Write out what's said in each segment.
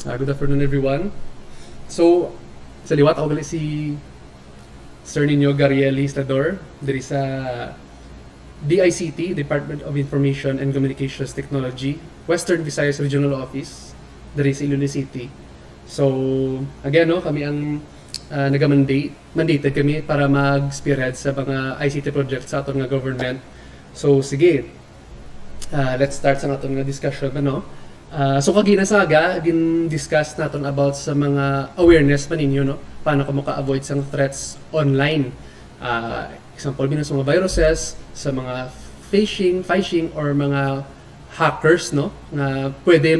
Good afternoon everyone. So, sa liwat ako gali si Sir Nino Gariel Islador diri sa DICT, Department of Information and Communications Technology, Western Visayas Regional Office diri sa Iloilo City. So, again, no, kami ang mandated kami para mag-spearhead sa mga ICT projects sa aton nga government. So, sige, let's start sa aton nga discussion, ano. So kagina saga, discuss natin about sa mga awareness pa ninyo, no? Paano ka maka-avoid sa threats online. Example, sa mga viruses, sa mga phishing, or mga hackers, no? Na pwede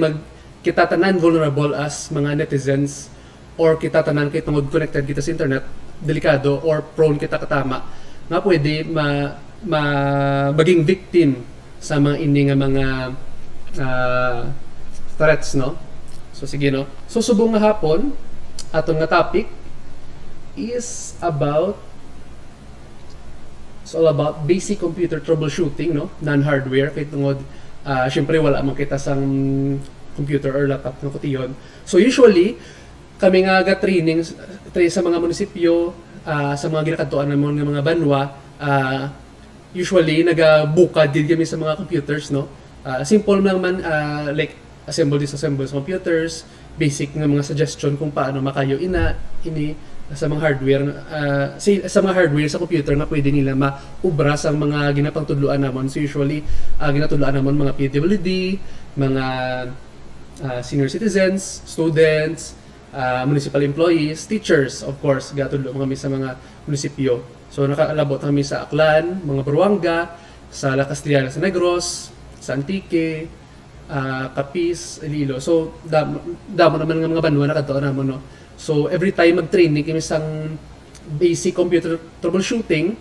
kita tanan vulnerable as mga netizens, or kita tanan kay tungod connected kita sa internet, delikado, or prone kita katama, nga pwede maging victim sa mga ini nga mga threats, no? So sige, no? So subong nga hapon aton nga topic is about all about basic computer troubleshooting, no? Non-hardware kay tungod syempre wala man kita sang computer or laptop nga kutiyon. So usually kami nga training sa mga munisipyo, sa mga ginakadtuan namon nga mga banwa, usually nagabukad din kami sa mga computers, no? Simple lang man, like assemble sa computers, basic nga mga suggestion kung paano makayo ini sa mga hardware, sa mga hardware sa computer na pwede nila maubra sa mga ginapangtudloan namon. So usually ginatudloan namon mga PWD, mga senior citizens, students, municipal employees, teachers, of course, gatudlo kami sa mga munisipyo. So nakaalabot kami sa Aklan, mga Buruanga, sa La Castellana sa Negros, sa Antique, Capiz, Iloilo. So, damo naman ng mga banwa na kadto namon, no? So, every time mag-training kami sang basic computer troubleshooting,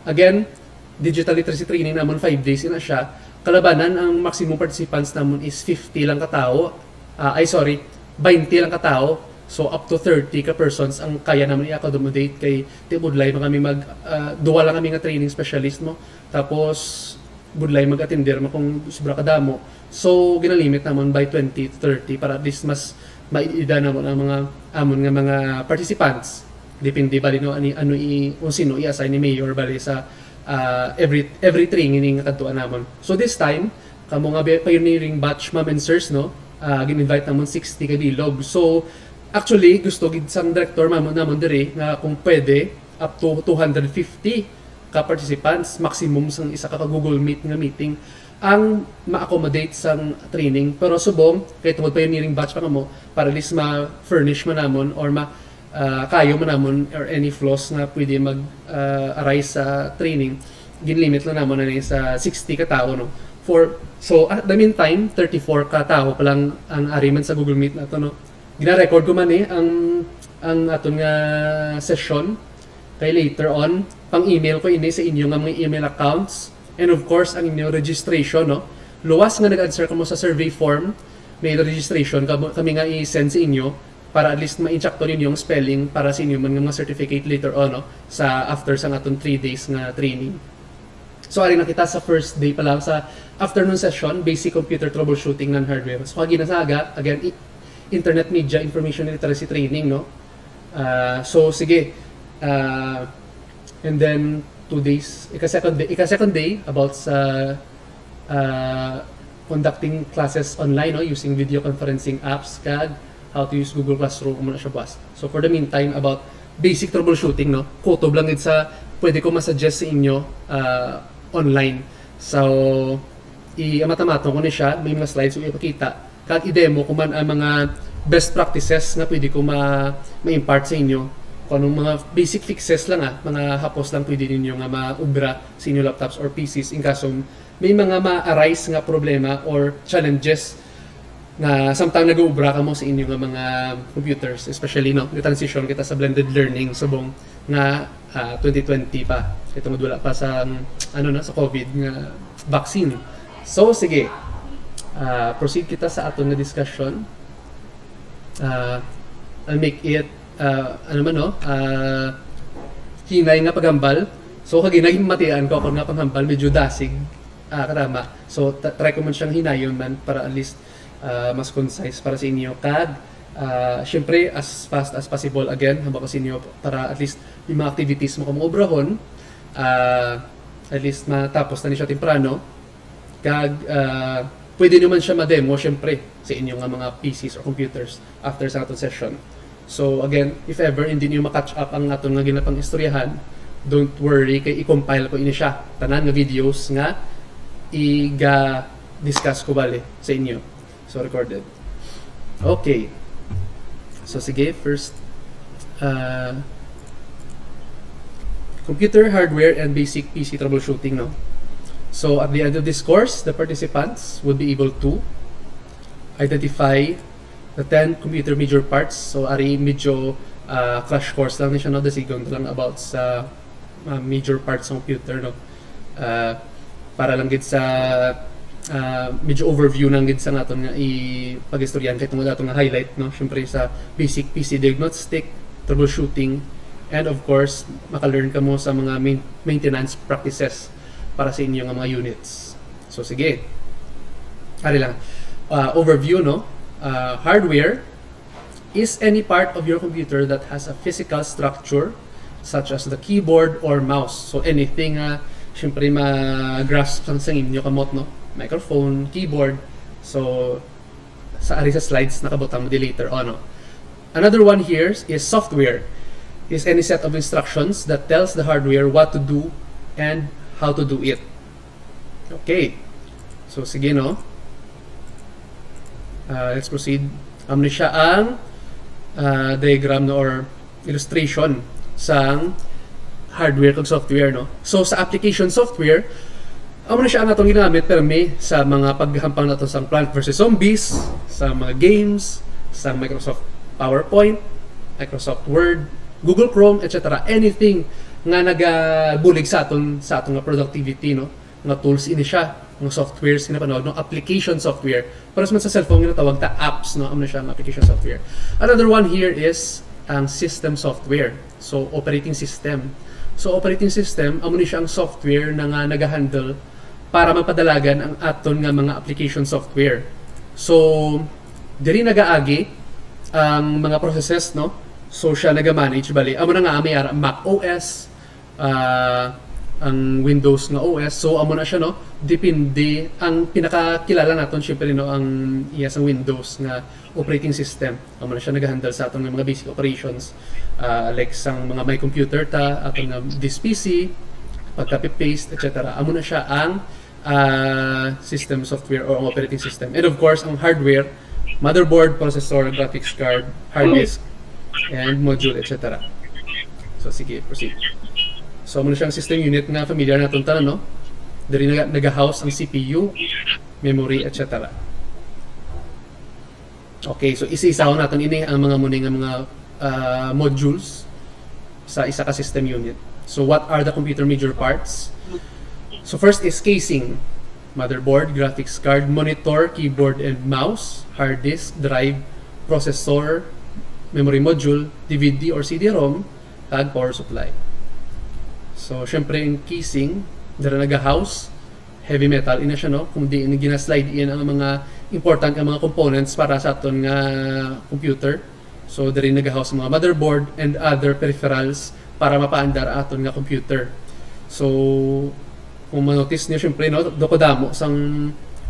again, digital literacy training namon 5 days na siya. Kalabanan, ang maximum participants namon is 50 lang katao. 20 lang katao. So, up to 30 ka persons ang kaya naman i-accommodate kay Tibudlay. Kami duwa lang kami nga training specialist, mo. Tapos, budlay mag-attender mo kung sobra kadamo. So, ginalimit naman by 20 to 30 para at least mas maiida naman ang mga amon nga mga participants. Depende bali no kung sino i-assign ni mayor bali sa every training nga kadtuan namon. So this time, kamo nga pioneering batch ma'am and sirs, no? Gin-invite namon 60 ka bilog. So actually gusto gid sang director namon dire nga kung pwede up to 250 ka-participants, maximum sang isa ka Google Meet nga meeting ang ma-accommodate sang training. Pero subong, kahit tungod pioneering batch pa mo, para at least ma-furnish man namon or kayo man namon or any flaws na pwede mag-arise sa training, ginlimit lang namon na sa 60 ka tao, no? So at the meantime, 34 ka tao pa lang ang ariman sa Google Meet na to, no? Gina-record ko man ang aton nga session. Kay later on, pang-email ko ini sa inyo nga mga email accounts, and of course, ang inyong registration, no? Luwas nga nag-answer ka mo sa survey form, may registration, kami nga i-send sa inyo para at least ma-inchakto ninyo yung spelling para sa inyo mga certificate later on, no? Sa after sa atong 3 days nga training. So, ari na kita sa first day pa lang sa afternoon session, basic computer troubleshooting ng hardware. So, ginasaga, again, internet media information literacy training, no? So, sige. And then 2 days, ika-second day about sa conducting classes online, no, using video conferencing apps, kag how to use Google Classroom, kung muna siya buwas. So for the meantime, about basic troubleshooting, no, kutob lang din sa pwede ko masuggest sa inyo online. So i-amatamatong ko na siya, may mga slides ko ipakita, kag i-demo kung man ang mga best practices na pwede ko ma-impart sa inyo. Kung anong mga basic fixes lang, mga hapos lang pwede ninyo nga maubra sa inyo laptops or PCs in kaso may mga ma-arise nga problema or challenges na samtang nag-uubra ka mo sa inyo nga mga computers, especially no, transition kita sa blended learning subong nga 2020 pa. Ito wala pa sa sa COVID nga vaccine. So sige, proceed kita sa aton nga discussion. I'll make it hinay nga paghambal. So kaginaging matian ko kung nga panghambal medyo dasig katama. So try ko man siyang hinayon man para at least mas concise para sa inyo. Kag syempre as fast as possible again hamba ko sa inyo para at least yung mga activities mo kung obrahon at least matapos na ni siya temprano. Kag pwede naman siya ma-demo syempre sa inyong mga PCs or computers after sa aton session. So again, if ever hindi niyo ma-catch up ang aton nga ginapang istoryahan, don't worry kay i-compile ko ini siya tanan nga videos nga discuss ko bali sa inyo. So recorded. Okay. So sige, first computer hardware and basic PC troubleshooting, no? So at the end of this course, the participants will be able to identify the 10 computer major parts. So ari medyo crash course lang ni siya, no? Dasigon lang about sa major parts ng computer, no? Para lang gid sa medyo overview nang gid sa naton nga pag-istoryan kay tungod atong nga highlight, no? Syempre sa basic PC diagnostic, troubleshooting, and of course maka-learn ka mo sa mga maintenance practices para sa inyong mga units. So sige. Ari lang. Overview, no? Hardware is any part of your computer that has a physical structure such as the keyboard or mouse. So anything syempre ma-grasp sa inyo kamot, no? Microphone, keyboard. So sa slides nakabutang mo di later on, no? Another one here is software. Is any set of instructions that tells the hardware what to do and how to do it. Okay. So sige, no? Let's proceed. Amno siya ang diagram, no, or illustration sang hardware kag software, no? So sa application software, amo na siya ang atong ginamit permi sa mga paghampang nato sa Plant vs Zombies, sa mga games, sa Microsoft PowerPoint, Microsoft Word, Google Chrome, etc. Anything nga nagabulig sa aton nga productivity, no? Nga tools ini siya, mga softwares kinapanood, no? Application software. Para man sa cellphone ginatawag ta apps, no? Amo na siya ang application software. Another one here is ang system software. So operating system. So operating system, amo ni siya ang software na nga nagahandle para mapadalagan ang aton nga mga application software. So diri nagaagi ang mga processes, no? So siya naga-manage bali. Amo na nga may Mac OS, ang Windows nga OS. So amo na siya, no? Depende ang pinakakilala naton syempre, no, ang iya sang Windows nga operating system. Amo na siya nagahandle sa aton mga basic operations like sang mga my computer ta, aton nga this PC, pag-copy-paste, etc. Amo na siya ang system software or ang operating system. And of course, ang hardware, motherboard, processor, graphics card, hard disk, and module, etc. So sige, proceed. So muna siyang system unit nga familiar naton tanan, no? Diri naga-house ang CPU, memory, etc. Okay, so isa-isaon naton ini ang mga muni nga mga modules sa isa ka system unit. So what are the computer major parts? So first is casing, motherboard, graphics card, monitor, keyboard and mouse, hard disk, drive, processor, memory module, DVD or CD-ROM, kag power supply. So syempre yung casing, dara naga-house, heavy metal ina siya, no? Kung di gina-slide in ang mga important nga mga components para sa aton nga computer. So diri naga-house mga motherboard and other peripherals para mapaandar aton nga computer. So kung manotice niyo syempre, no, doko damo sang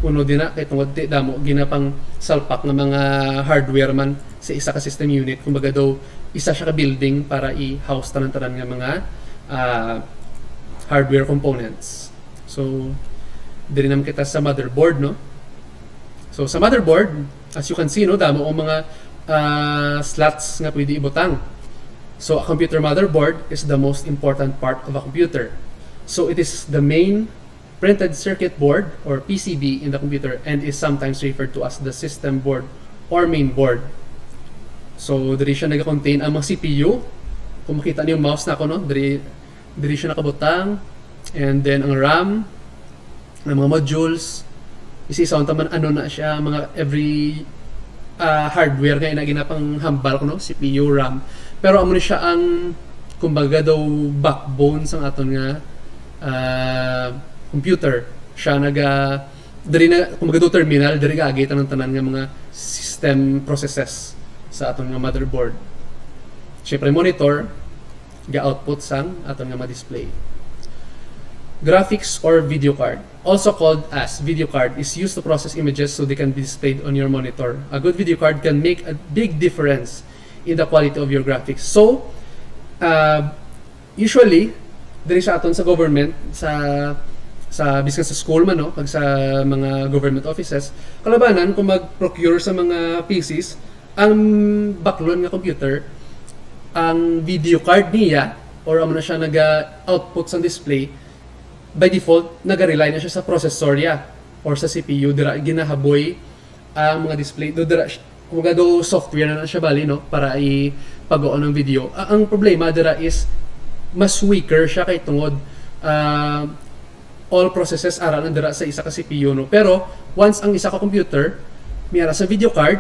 uno din na kay tungod di damo ginapang salpak ng mga hardware man sa isa ka system unit. Kumbaga daw isa siya ka building para i-house tanan-tanan nga mga hardware components. So diri naman kita sa motherboard, no? So sa motherboard, as you can see, no, damo ang mga slots nga pwede ibutang. So a computer motherboard is the most important part of a computer. So it is the main printed circuit board or PCB in the computer and is sometimes referred to as the system board or main board. So diri siya naga-contain ang mga CPU. Kung makita niyo yung mouse na ako, no, diri siya nakabutang, and then ang RAM, ang mga modules, isa-isaon taman ano na siya, mga every hardware nga ginapang hambal ko, no, CPU, RAM. Pero amo ni siya ang kumbaga daw backbone sang aton nga computer. Siya diri na kung magado terminal diri gaagay tanan nga mga system processes sa aton nga motherboard. Syempre monitor ga-output sang aton nga ma-display. Graphics or video card, also called as video card, is used to process images so they can be displayed on your monitor. A good video card can make a big difference in the quality of your graphics. So, usually, diri sa aton sa government, sa business sa school man, no, pag sa mga government offices, kalabanan kung mag-procure sa mga PCs, ang baklon nga computer, ang video card niya, or amo na siya nag-output sa display, by default, nag-rely na siya sa processor niya or sa CPU. Dira ginahaboy ang mga display. Kung do software na siya bali, no, para ipag-on ng video. Ang problema dira is mas weaker siya kay tungod all processes ara na dira sa isa ka CPU, no. Pero once ang isa ka computer miyara sa video card,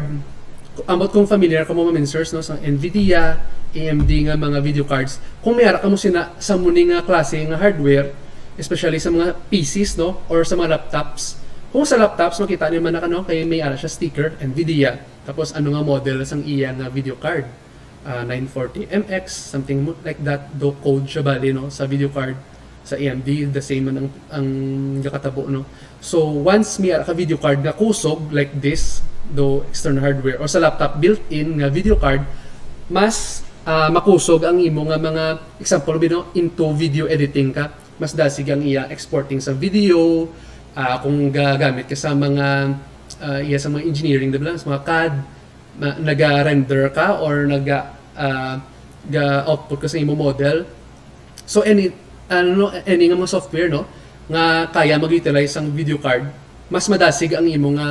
ambot kung familiar ka mo mamensers, no, sa Nvidia, AMD nga mga video cards, kung miyara ka mo sa muni nga klase nga hardware, especially sa mga PCs, no, or sa mga laptops. Kung sa laptops makita niyo man na kay may ara siya sticker Nvidia, tapos ano nga model sang iya nga video card, 940MX, something like that, do code siya bali, no, sa video card sa AMD, the same man ang nakatabo, no. So once may ara ka video card na kusog like this, do external hardware, or sa laptop built-in nga video card, mas makusog ang imo nga mga example, no, into video editing ka, mas dasig ang iya exporting sa video, kung gagamit ka sa mga iya sa mga engineering, diba, sa mga CAD, naga-render ka or naga-output ka sa imo model. So any nga mga software, no, nga kaya mag-utilize ang video card, mas madasig ang imo nga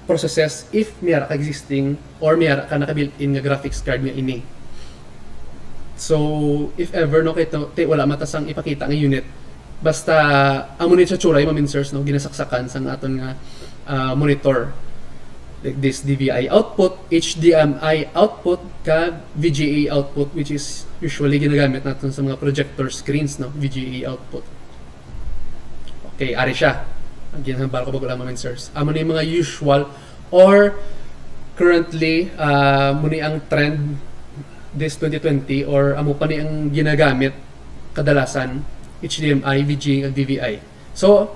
processes if mayara ka existing or mayara ka naka-built-in nga graphics card nga ini. So, if ever, no, wala matasang ipakita ng unit, basta ang unit sa tsuray, mamensers, no, ginasaksakan sa aton nga monitor. Like this, DVI output, HDMI output, VGA output, which is usually ginagamit natin sa mga projector screens, no, VGA output. Okay, ari siya. Ang ginahambal ko bago lang, mamensers. Amo na yung mga usual or currently, muna ang trend this 2020 or amo pa ni ang ginagamit kadalasan, HDMI, VGA, ag DVI. So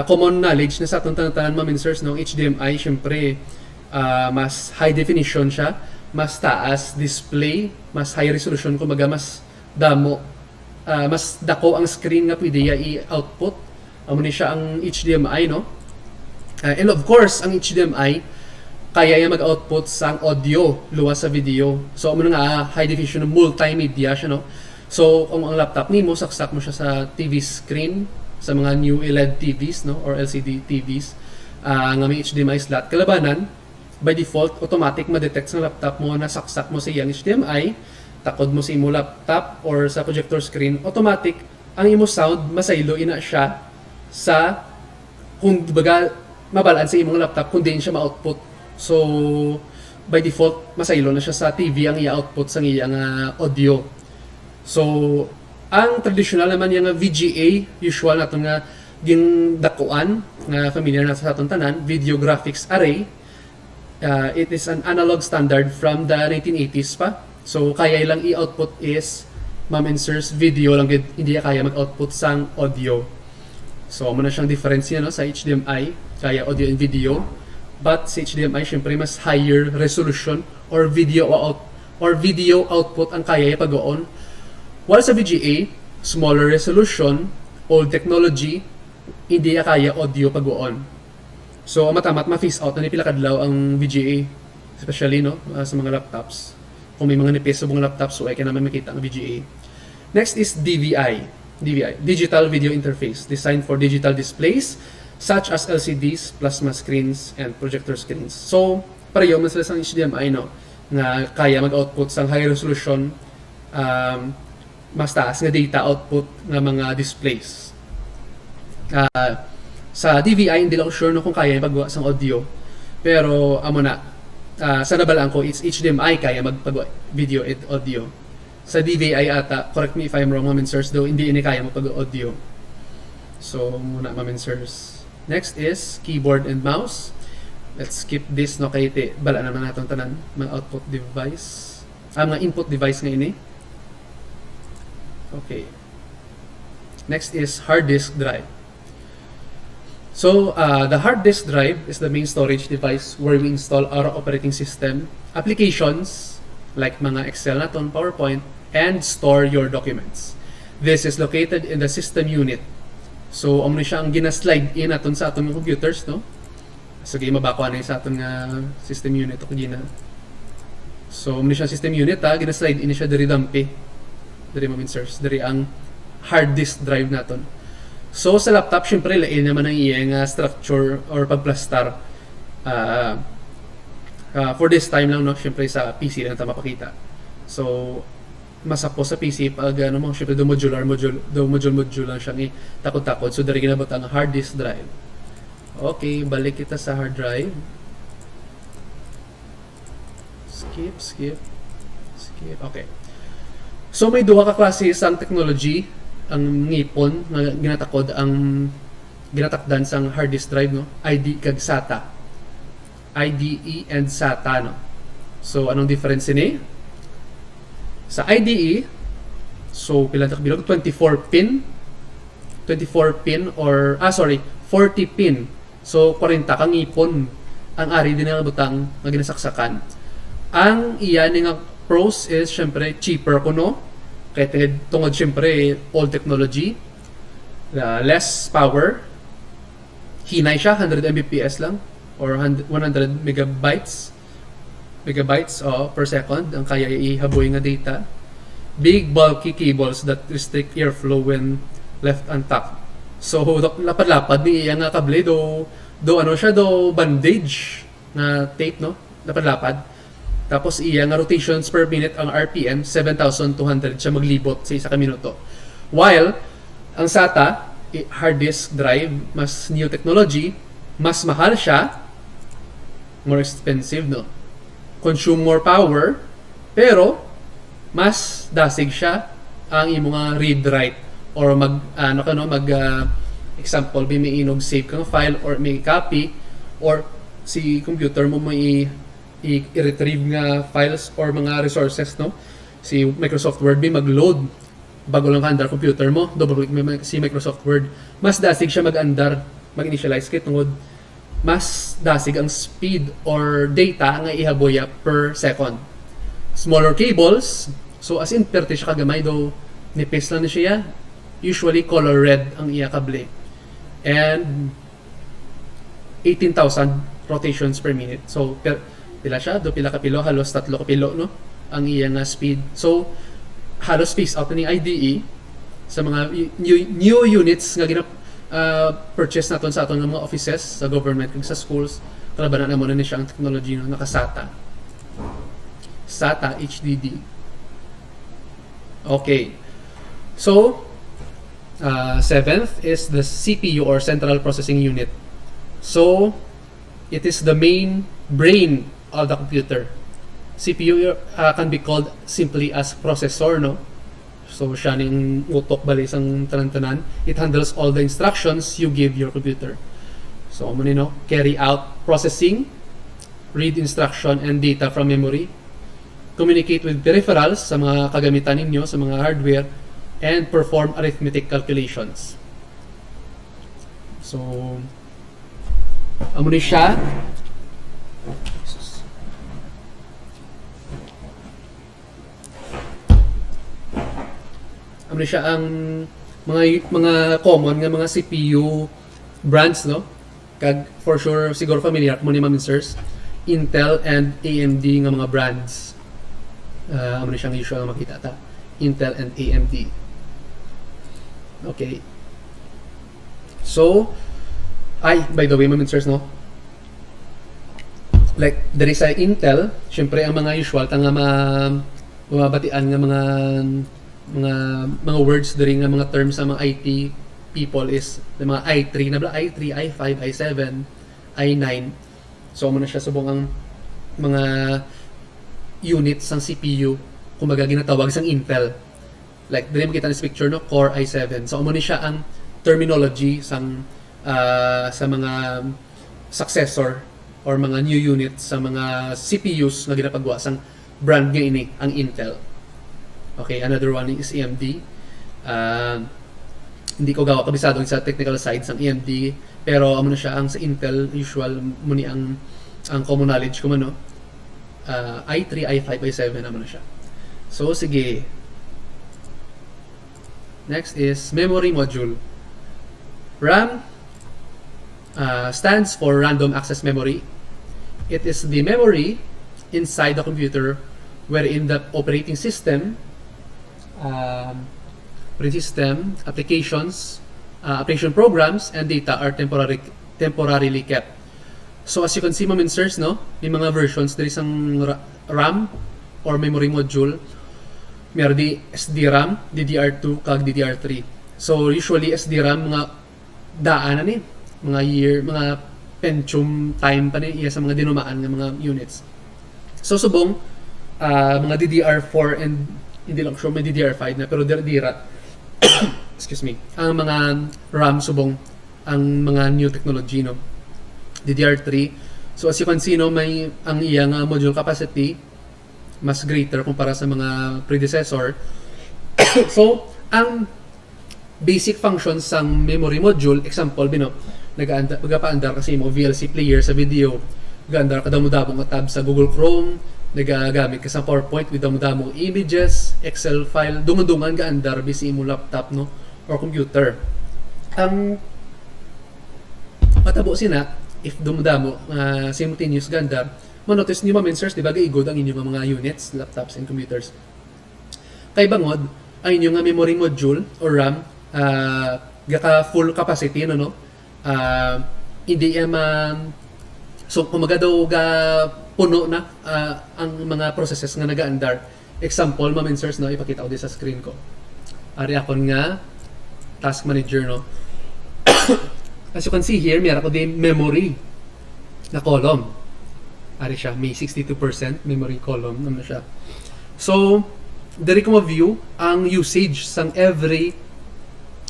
common knowledge na sa atong tanan mamensers, no, HDMI syempre mas high definition siya, mas taas display, mas high resolution, kumbaga mas damo, mas dako ang screen nga pwede i-output. Amo ni siya ang HDMI, no. And of course ang HDMI kaya yung mag-output sa audio, luwas sa video. So, ano nga, high definition multimedia siya, no? So, kung ang laptop nimo, saksak mo siya sa TV screen, sa mga new LED TVs, no? Or LCD TVs, nga may HDMI slot. Kalabanan, by default, automatic ma-detect sa laptop mo na saksak mo sa iyang HDMI, takod mo sa imo laptop or sa projector screen, automatic, ang imo sound, masaylo ina siya sa, kung baga, mabalaan sa imong laptop, kung din siya ma-output. So, by default, masaylo na siya sa TV ang i-output sa iyang audio. So, ang traditional naman yung VGA, usual nato nga gindakuan, nga familiar na sa atong tanan, Video Graphics Array. It is an analog standard from the 1980s pa. So, kaya lang i-output is, mamensers, video lang, hindi kaya mag-output sang audio. So, muna siyang difference niya, no, sa HDMI, kaya audio and video. But sa HDMI, syempre mas higher resolution or video output ang kaya pag-on. While sa VGA, smaller resolution, old technology, hindi kaya audio pag-on. So matamat ma-phase out na ni pila kadlaw ang VGA, especially, no, sa mga laptops. Kung may mga nipis sa mga laptops, so ay ka naman makita ang VGA. Next is DVI, Digital Video Interface, designed for digital displays such as LCDs, plasma screens, and projector screens. So, pareho man sila sa HDMI, no, na kaya mag-output sa high resolution, mas taas nga data output ng mga displays. Sa DVI, hindi lang sure, no, kung kaya maggawa sa audio. Pero, amo na, sa nabalaan ko, it's HDMI kaya magpagawa video and audio. Sa DVI ata, correct me if I'm wrong, mamensers, though, hindi ini kaya magpagawa audio. So, muna, mamensers. Next is keyboard and mouse. Let's skip this no kay bala naman natong tanan mga output device. Mga input device nga ini. Okay. Next is hard disk drive. So, the hard disk drive is the main storage device where we install our operating system, applications like mga Excel naton, PowerPoint, and store your documents. This is located in the system unit. So, amo ni siya ang gina-slide in aton sa aton computers, no? So, mabako na sa aton nga system unit o gina. So, amo ni siya system unit, gina-slide in siya diri dampi. Diri mo insert, diri ang hard disk drive naton. So sa laptop, syempre lain naman ang iyang structure or pagplastar. For this time lang, no, syempre sa PC lang ito mapakita. So masapo sa PC pag mo, syempre do module lang siya ni takot-takot. So dari ginabot ang hard disk drive. Okay, balik kita sa hard drive. Skip. Okay. So may duha ka klase sang technology ang ngipon nga ginatakdan sang hard disk drive, no? ID kag SATA. IDE and SATA, no? So anong difference ni? Sa IDE, so pila ta bilog 24 pin or 40 pin. So 40 ka ngipon ang ari din nga butang nga ginasaksakan. Ang iya ni nga pros is syempre cheaper kuno. Kaya tungod syempre old technology, less power, hinay siya 100 Mbps lang or 100 megabytes per second ang kaya ihaboy nga data. Big bulky cables that restrict airflow when left untapped. So lapad-lapad ni iya nga kable do bandage na tape, no? Lapad-lapad. Tapos iya nga rotations per minute ang RPM 7,200 siya maglibot sa isa ka minuto. While ang SATA hard disk drive, mas new technology, mas mahal siya, more expensive, no? Consume more power, pero mas dasig siya ang imo nga read write or example may inog save kang file or may copy or si computer mo may i-retrieve nga files or mga resources, no? Si Microsoft Word mag-load bago lang ka-andar computer mo, double click si Microsoft Word, mas dasig siya mag-initialize kay tungod mas dasig ang speed or data nga ihaboya per second. Smaller cables, so as in perte siya kagamay do nipis lang na siya, usually color red ang iya kable. And 18,000 rotations per minute. So pila siya, pila ka pilo, halos 3 ka pilo, no? Ang iya nga speed. So halos space out ni IDE sa mga new units nga purchase naton sa aton mga offices, sa government kag sa schools. Kalabanan na mo na ni siya ang technology, no? Naka-SATA HDD. Okay. So, seventh is the CPU or Central Processing Unit. So, it is the main brain of the computer. CPU can be called simply as processor, no? So, siya ning utok bali sang tanan-tanan. It handles all the instructions you give your computer. So, carry out processing, read instruction and data from memory, communicate with peripherals sa mga kagamitan ninyo, sa mga hardware, and perform arithmetic calculations. So, amo ni siya. Amo ni siya ang mga common nga mga CPU brands, no? Kag for sure siguro familiar mo ni Ma'am Sirs, Intel and AMD nga mga brands. Amo ni siyang usual makita ta. Intel and AMD. Okay. So, by the way, Ma'am Sirs, no? Like, dari sa Intel, syempre ang mga usual nga mabatian nga mga words dari nga mga terms sa mga IT people is the mga i3 i5, i7, i9. So amo na siya subong ang mga units ng CPU kumbaga ginatawag sang Intel. Like dili makita ni picture, no, Core i7. So amo ni siya ang terminology sang sa mga successor or mga new units sa mga CPUs nga ginapagawa sang brand nga ini ang Intel. Okay, another one is AMD. Hindi ko gawa kabisado sa technical side sang AMD, pero amo na siya ang sa Intel usual muni ang common knowledge ko man, no. i3, i5, i7 amo na siya. So sige. Next is memory module. RAM stands for random access memory. It is the memory inside the computer wherein the operating system, applications, application programs, and data are temporarily kept. So as you can see, ma'am and sirs, no, may mga versions there isang RAM or memory module. Meron di SDRAM, DDR2, kag DDR3. So usually SDRAM mga daan ni, mga Pentium time pa ni iya sa mga dinumaan ng mga units. So subong mga DDR4 and hindi lang sure may DDR5 na pero dira excuse me. Ang mga RAM subong ang mga new technology, no. DDR3. So as you can see, no, may ang iyang module capacity mas greater kumpara sa mga predecessor. So, ang basic functions ng memory module, example, nag-paandar kasi mo VLC player sa video, nag-andar ka damo-damong tab sa Google Chrome, nagagamit ka sa PowerPoint with damo-damong images, Excel file, dungan-dungan ga-andar bisi mo laptop, no, or computer. Ang matabo sina, if damo-damo, simultaneous ga-andar, manotice niyo mga search, di ba, gaigod ang inyong mga units, laptops, and computers. Kay bangod, ang inyong memory module or RAM, gaka full capacity, no? Hindi so, kumaga daw ga puno na ang mga processes nga nag-aandar. Example, mga search, no? Ipakita ko din sa screen ko. Ari akon nga, task manager, no? As you can see here, meron ko din memory na column. Ari siya, may 62% memory column naman siya. So, dari ko ma-view ang usage sang every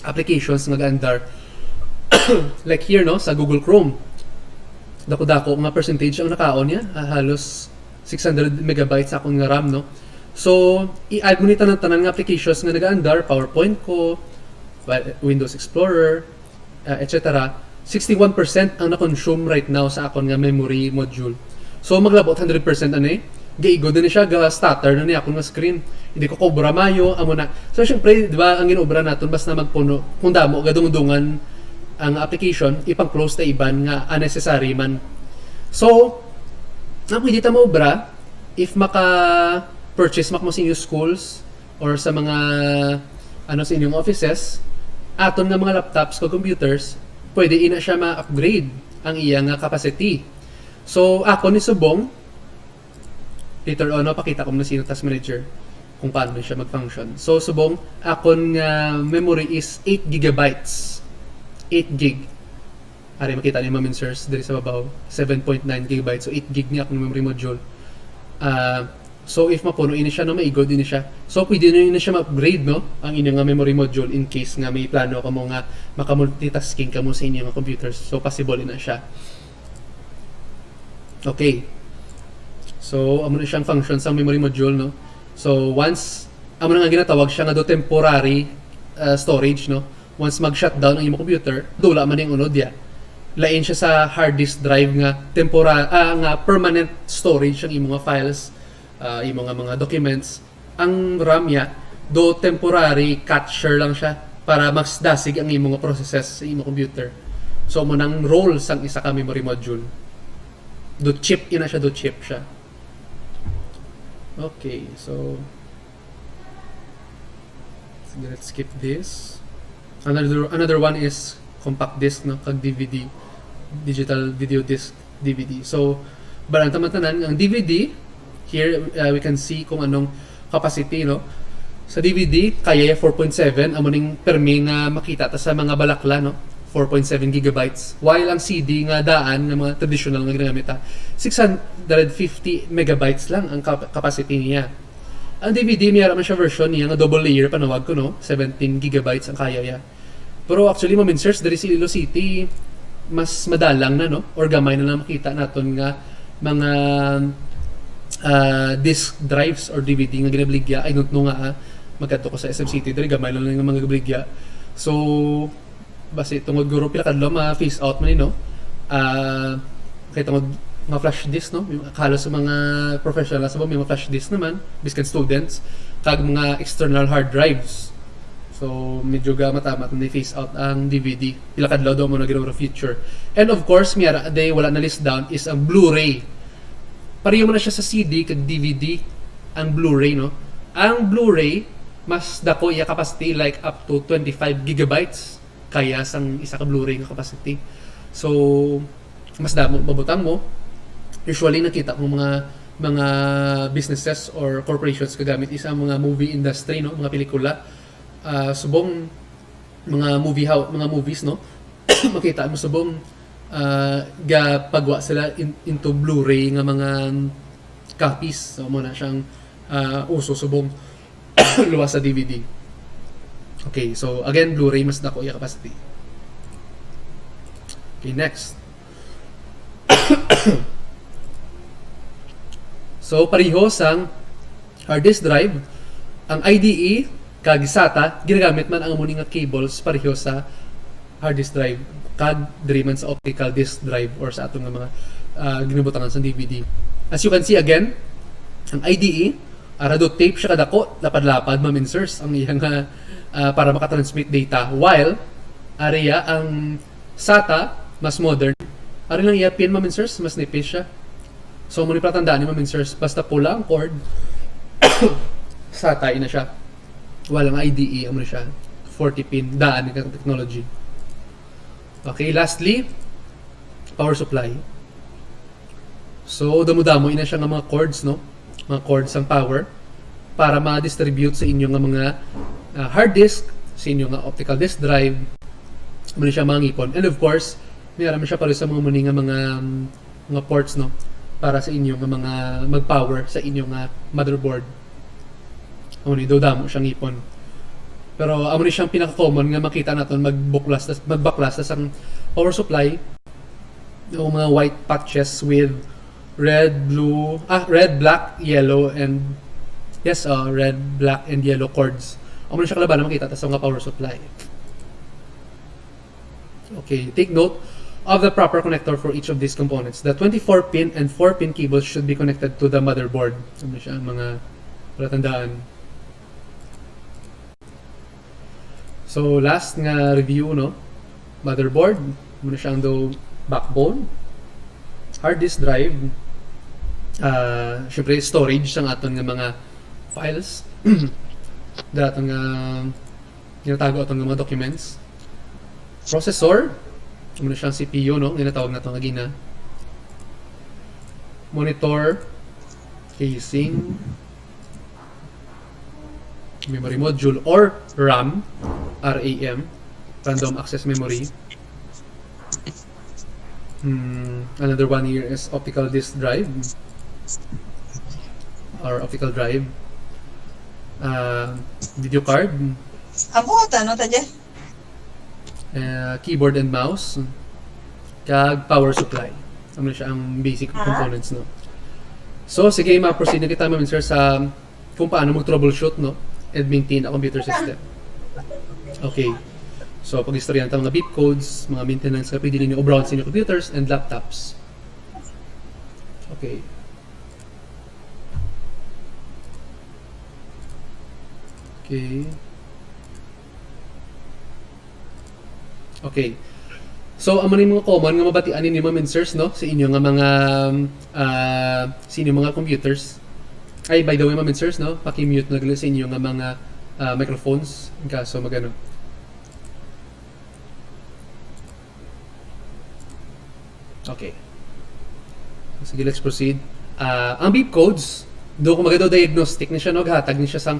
applications nga nag-andar. Like here, no, sa Google Chrome. Dako-dako nga percentage ang nakaon niya, halos 600 megabytes akong nga RAM, no. So, i-add mo ni tanan-tanan nga applications nga nag-andar, PowerPoint ko, Windows Explorer, etc. 61% ang na-consume right now sa akong nga memory module. So maglabot 100% gaigo din siya ga-stutter na niya akong nga screen. Hindi ko kobra mayo amo na. So syempre, di ba, ang ginobra naton basta magpuno kung damo gadungdungan ang application, ipang-close ta iban nga unnecessary man. So, ang pwede ta maobra if maka-purchase mo sa inyong schools or sa mga sa inyong offices, aton nga mga laptops o computers, pwede ina siya ma-upgrade ang iyang capacity. So, ako ni Subong, later on, pakita ko na sino task manager kung paano siya mag-function. So, Subong, akong memory is 8 gigabytes. 8 gig. Ari, makita niyo mga minsers dito sa babaw. 7.9 gigabytes. So, 8 gig niya akong memory module. So, if mapuno ini siya, no, maigod ini siya. So, pwede na siya ma-upgrade, no, ang inyong memory module in case nga may plano ka mo nga makamultitasking ka mo sa inyong computers. So, possible na siya. Okay. So, amo na siyang function sa memory module, no. So, once amo na nga ginatawag siya nga do temporary storage, no. Once mag-shutdown ang imong computer, dula man yung unod ya. Lain siya sa hard disk drive nga nga permanent storage ang imong files, imong mga documents. Ang RAM ya do temporary capture lang siya para mas dasig ang imong processes sa imong computer. So, mo nang role sang isa ka memory module. Do chip ina siya, do chip siya. Okay, so let's skip this. Another one is compact disc, no, kag DVD, digital video disc, DVD. So tanan ang DVD here, we can see kung anong capacity, no. Sa DVD kaya 4.7 amo ning permi nga makita ta sa mga balakla, no. 4.7 gigabytes. While ang CD nga daan ng mga traditional nga ginamit 650 megabytes lang ang capacity niya. Ang DVD mayroon man siya version niya nga double layer panawag ko, no, 17 gigabytes ang kaya niya. Pero actually, maminsers, dari sa Iloilo City, mas madalang na, no? Or gamay na lang makita naton nga mga disk drives or DVD nga ginabligya. I don't know nga, magkadto ko sa SM City, dari gamay lang nga mga gabligya. So, basi tungod guro pila kadlaw ma-phase out man no. Kay tungod mga flash disk no, halos sa mga professional sa may mga flash disk naman, biskan students, kag mga external hard drives. So, medyo ga matamat na phase out ang DVD. Pila kadlaw daw mo na ginawa future. And of course, miyara day wala na list down is ang Blu-ray. Pareho mo na siya sa CD kag DVD ang Blu-ray no. Ang Blu-ray mas dako iya capacity like up to 25 gigabytes kaya sang isa ka Blu-ray nga capacity. So mas damo mabutang mo. Usually nakita ko mga businesses or corporations kagamit isa mga movie industry no, mga pelikula. Subong mga movies no. Makita mo subong pagwa sila into Blu-ray nga mga copies. So mo na siyang uso subong luwas sa DVD. Okay, so again Blu-ray mas dako iya capacity. Okay, next. So pareho sang hard disk drive, ang IDE kag SATA ginagamit man ang muni nga cables pareho sa hard disk drive kag diri man sa optical disk drive or sa atong mga ginubutangan sa DVD. As you can see again, ang IDE radot tape siya kadako, lapad-lapad maminsers ang iyang para makatransmit data, while area ang SATA mas modern, ari lang iya pin maminsers mas nipis siya. So muna patandaan ni maminsers, basta pula ang cord SATA ina siya, walang IDE amo siya 40 pin daan ng technology. Okay, lastly, power supply. So damo-damo ina siya nga mga cords no, mga cords ang power para ma-distribute sa inyo nga mga hard disk, sa inyo nga optical disk drive, muna siya mga ngipon. And of course, mayroon siya para sa mga muni nga mga ports no, para sa inyo nga mga mag-power sa inyo nga motherboard. Amo ni damo siyang ngipon. Pero amo ni siyang pinaka-common nga makita naton magbaklas tas ang power supply o mga white patches with red, black, yellow, and red, black, and yellow cords. Amo na siya kalaban na makita tas ang power supply. Okay, take note of the proper connector for each of these components. The 24-pin and 4-pin cables should be connected to the motherboard. Amo na siya mga palatandaan. So last nga review no, motherboard, muna siyang do backbone, hard disk drive, syempre storage sang aton nga mga files, daton nga ginatago aton nga mga documents, processor, muna siyang CPU no, ginatawag nato nga gina, monitor, casing, memory module or RAM, random access memory. Another one here is optical disk drive or optical drive. Video card. Ano tadya? Keyboard and mouse. Kag power supply. Ano siya ang basic components no. So sige, ma-proceed na kita sir sa kung paano mag-troubleshoot no and maintain a computer system. Okay. So, pag-istoryan tayo mga beep codes, mga maintenance na pwede ninyo o-browse sa inyong computers and laptops. Okay. Okay. Okay. So, amo ni mga common nga mabatian ninyo mga minsers no sa inyo nga mga sa inyong mga computers. Ay, by the way, mga minsers no, paki-mute na sa inyo nga mga microphones in kaso magano. Okay. Sige, let's proceed. Ang beep codes, do kung magado diagnostic ni siya no, hatag ni siya sang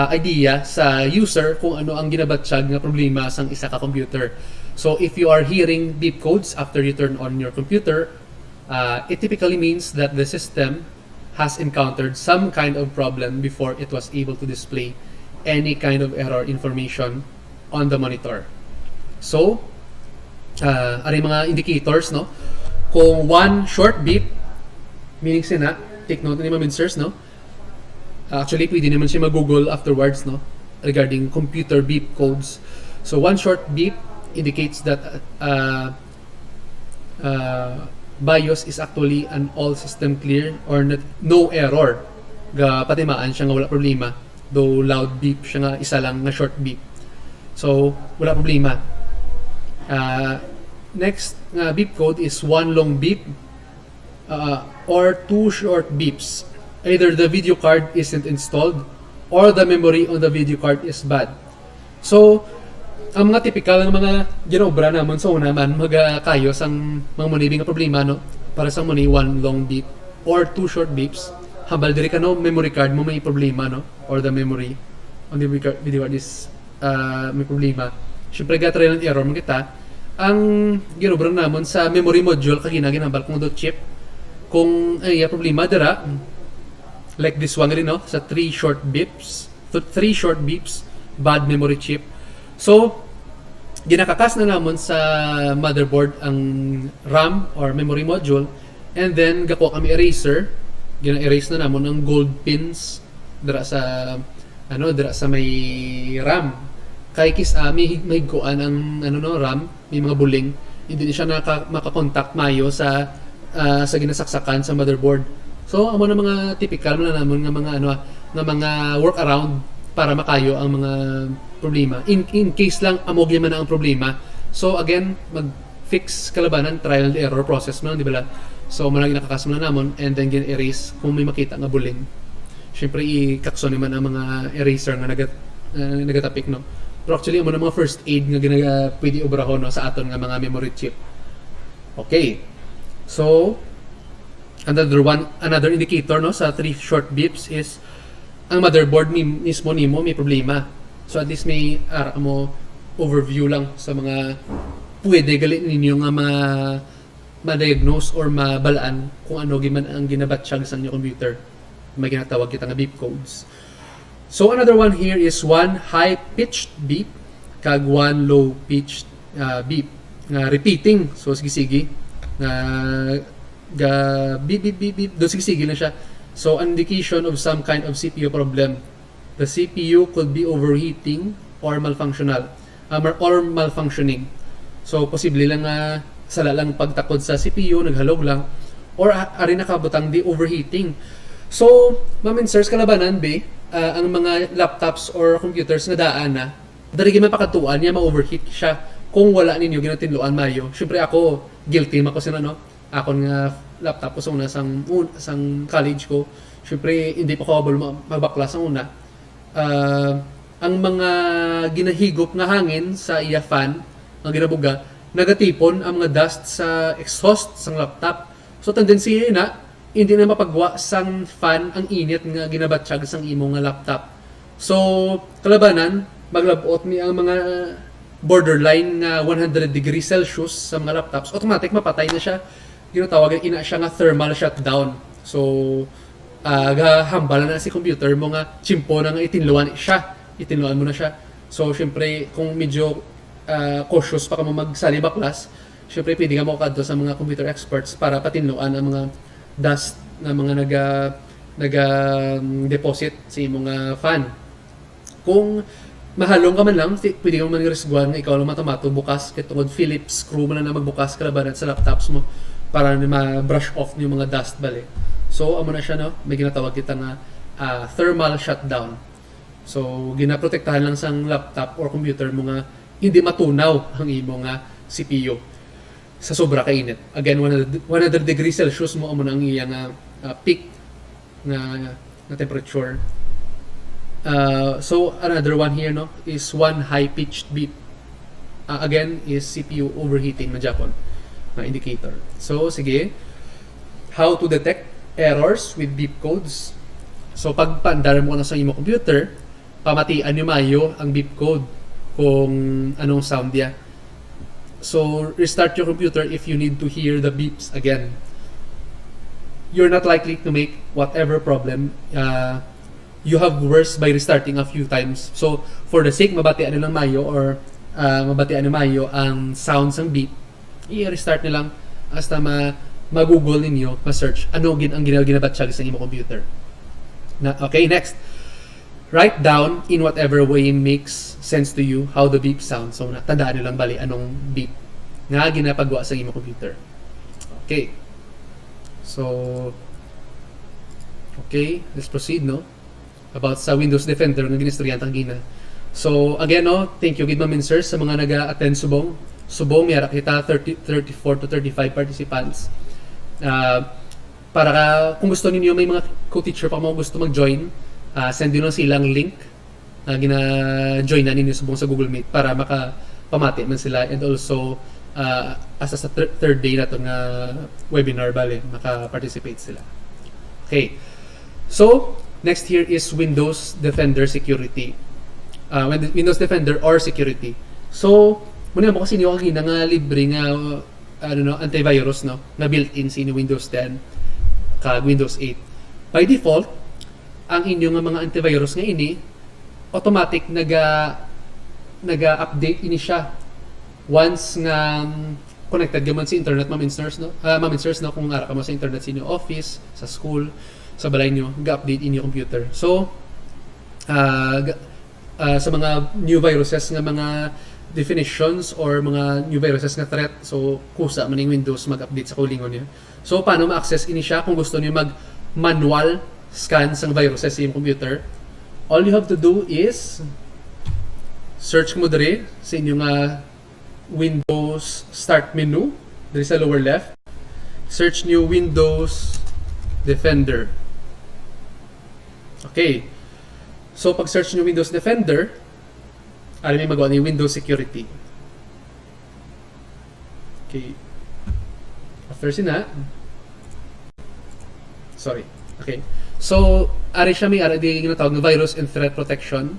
idea sa user kung ano ang ginabatsyag nga problema sang isa ka computer. So if you are hearing beep codes after you turn on your computer, it typically means that the system has encountered some kind of problem before it was able to display any kind of error information on the monitor. So, ano yung mga indicators, no? Kung one short beep, meaning sina, take note ni Maminsers, no? Actually, pwede naman siya mag-google afterwards, no? Regarding computer beep codes. So, one short beep indicates that BIOS is actually an all system clear or no error. Patimaan siya nga wala problema. Though loud beep siya nga isa lang na short beep. So, wala problema. Next beep code is one long beep or two short beeps. Either the video card isn't installed or the memory on the video card is bad. So, ang mga typical ng mga ginobra naman sa una man magkayo sang mga munibing nga problema, no? Para sa muni one long beep or two short beeps. Hambal diri ka, no, memory card mo may problema, no? Or the memory on the video card is may problema. Siyempre gatry ng error mo kita. Ang ginobra namon sa memory module kag ginahambal kung dot chip. Kung ay problema dira like this one rin, no? Sa 3 short beeps, bad memory chip. So, ginakakas na namon sa motherboard ang RAM or memory module, and then gako kami eraser, gina-erase na namon ang gold pins dira sa may RAM. Kay may higkuan ang RAM, may mga buling, hindi siya makakontak mayo sa ginasaksakan sa motherboard. So, amo na mga typical na namon nga mga workaround para makayo ang mga problema. In case lang amog man na ang problema. So again, mag-fix kalabanan, trial and error process mo lang, di ba? So malagi nakakasama na namon and then gin-erase kung may makita nga buling. Syempre i-kakso naman ang mga eraser nga nagatapik, no? Pero actually amo na mga first aid nga pwede obrahon, no, sa aton nga mga memory chip. Okay. So another indicator, no, sa 3 short beeps is ang motherboard mismo nimo may problema. So at least may mo overview lang sa mga pwede galit ninyo nga ma-diagnose or mabalaan kung ano giman ang ginabatsyag sa inyong computer. May ginatawag kita nga beep codes. So another one here is one high-pitched beep kag one low-pitched beep. Repeating. So sige beep beep beep beep. Do sige lang siya. So, an indication of some kind of CPU problem. The CPU could be overheating or malfunctional, or malfunctioning. So, posible lang sala lang pagtakod sa CPU, naghalog lang, or ari nakabutang di overheating. So, Maminsers, kalabanan ang mga laptops or computers nga daan na, dari gyud mapakatuan niya ma-overheat siya kung wala ninyo ginatinluan mayo. Syempre ako, guilty mako sina, no? Akon nga laptop ko sa una sang college ko. Syempre hindi pa ko able magbaklas ang una. Ang mga ginahigop nga hangin sa iya fan, ang ginabuga, nagatipon ang mga dust sa exhaust sang laptop. So tendency na hindi na mapagwa sang fan ang init nga ginabatsyag sang imo nga laptop. So kalabanan, maglabot mi ang mga borderline nga 100 degrees Celsius sa mga laptops, automatic mapatay na siya. Ginatawagan ina siya nga thermal shutdown. So hambala na si computer mo nga chimpo na nga itinluan mo na siya. So syempre kung medyo cautious pa ka mo magsali baklas, syempre pwede ka mo kadto sa mga computer experts para patinluan ang mga dust na mga deposit sa imong fan. Kung mahalong ka man lang, pwede ka man risguan nga ikaw lang matomato bukas kay tungod Phillips screw mo na magbukas kalabanan sa laptops mo para ma-brush off yung mga dust bali. So amo na siya, no, may ginatawag kita nga thermal shutdown. So ginaprotektahan lang sang laptop or computer mo nga hindi matunaw ang imong CPU sa sobra kainit. Again, 100 degrees Celsius mo amo na ang iyang peak na temperature. So another one here, no, is one high-pitched beep. Again, is CPU overheating na Japan na indicator. So sige, how to detect errors with beep codes. So pag paandar mo na sa imo computer, pamatian niyo mayo ang beep code kung anong sound niya. So restart your computer if you need to hear the beeps again. You're not likely to make whatever problem you have worse by restarting a few times. So for the sake mabatian nilang mayo or mabatian ni Mayo ang sounds ng beep, i-restart nilang hasta ma-google ninyo, ma-search ano ang ginabatsyag sa imong computer. Okay, next. Write down in whatever way makes sense to you how the beep sounds. So, tandaan nyo lang bali anong beep nga ginapagawa sa imong computer. Okay. So, okay, let's proceed, no? About sa Windows Defender nga ginistoryan tangina. So, again, no, thank you, Gid Mamin Sir, sa mga nag-attend subong. Subong, mayara kita 34 to 35 participants. Para kung gusto ninyo, may mga co-teacher pa mo gusto mag-join, send nyo lang silang link na gina-join na ninyo subong sa Google Meet para makapamati man sila, and also asa sa third day na ito nga webinar, bale, maka-participate sila. Okay. So, next here is Windows Defender Security. Windows Defender or Security. So, muna mo kasi niyo kagina nga libre nga antivirus, no, na built-in sa Windows 10 kag Windows 8. By default, ang inyong mga antivirus nga ini automatic naga-update ini siya once nga connected gaman sa internet, Ma'am Insers, no? Ma'am Insers, no, kung ara ka mo sa internet sa inyong office, sa school, sa balay nyo, ga-update inyong computer. So, sa mga new viruses nga mga definitions or mga new viruses nga threat, so kusa man yung Windows mag-update sa kulingon niya. So, paano ma-access ini siya kung gusto niyo mag-manual scan sa viruses sa iyong computer? All you have to do is search mo diri sa inyong Windows start menu diri sa lower left. Search niyo Windows Defender. Okay. So, pag search niyo Windows Defender, alam mo magawa ni Windows Security. Okay. After sina, sorry. Okay. So, ari siya may di ginatawag na virus and threat protection.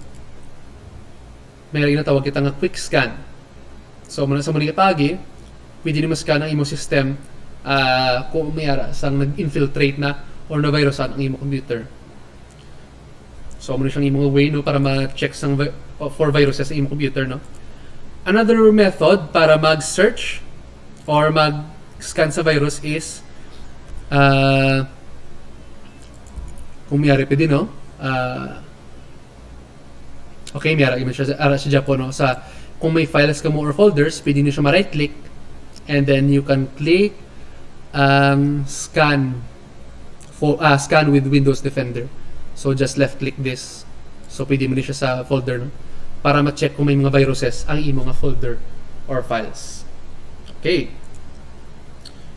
May ginatawag kita nga quick scan. So, muna sa muna pagi, pwede ni ma-scan ang imo system kung may ara sang nag-infiltrate na or na-virusan ang imo computer. So, muna siyang imong way, no, para ma-check sang for viruses sa imong computer, no. Another method para mag-search or mag-scan sa virus is kung miyari pwede, no? Okay, miyari siya sa Japan, no? Sa kung may files ka mo or folders, pwede nyo siya ma-right click and then you can click scan with Windows Defender. So just left click this. So pwede mo din siya sa folder, no? Para ma-check kung may mga viruses ang imo nga folder or files. Okay.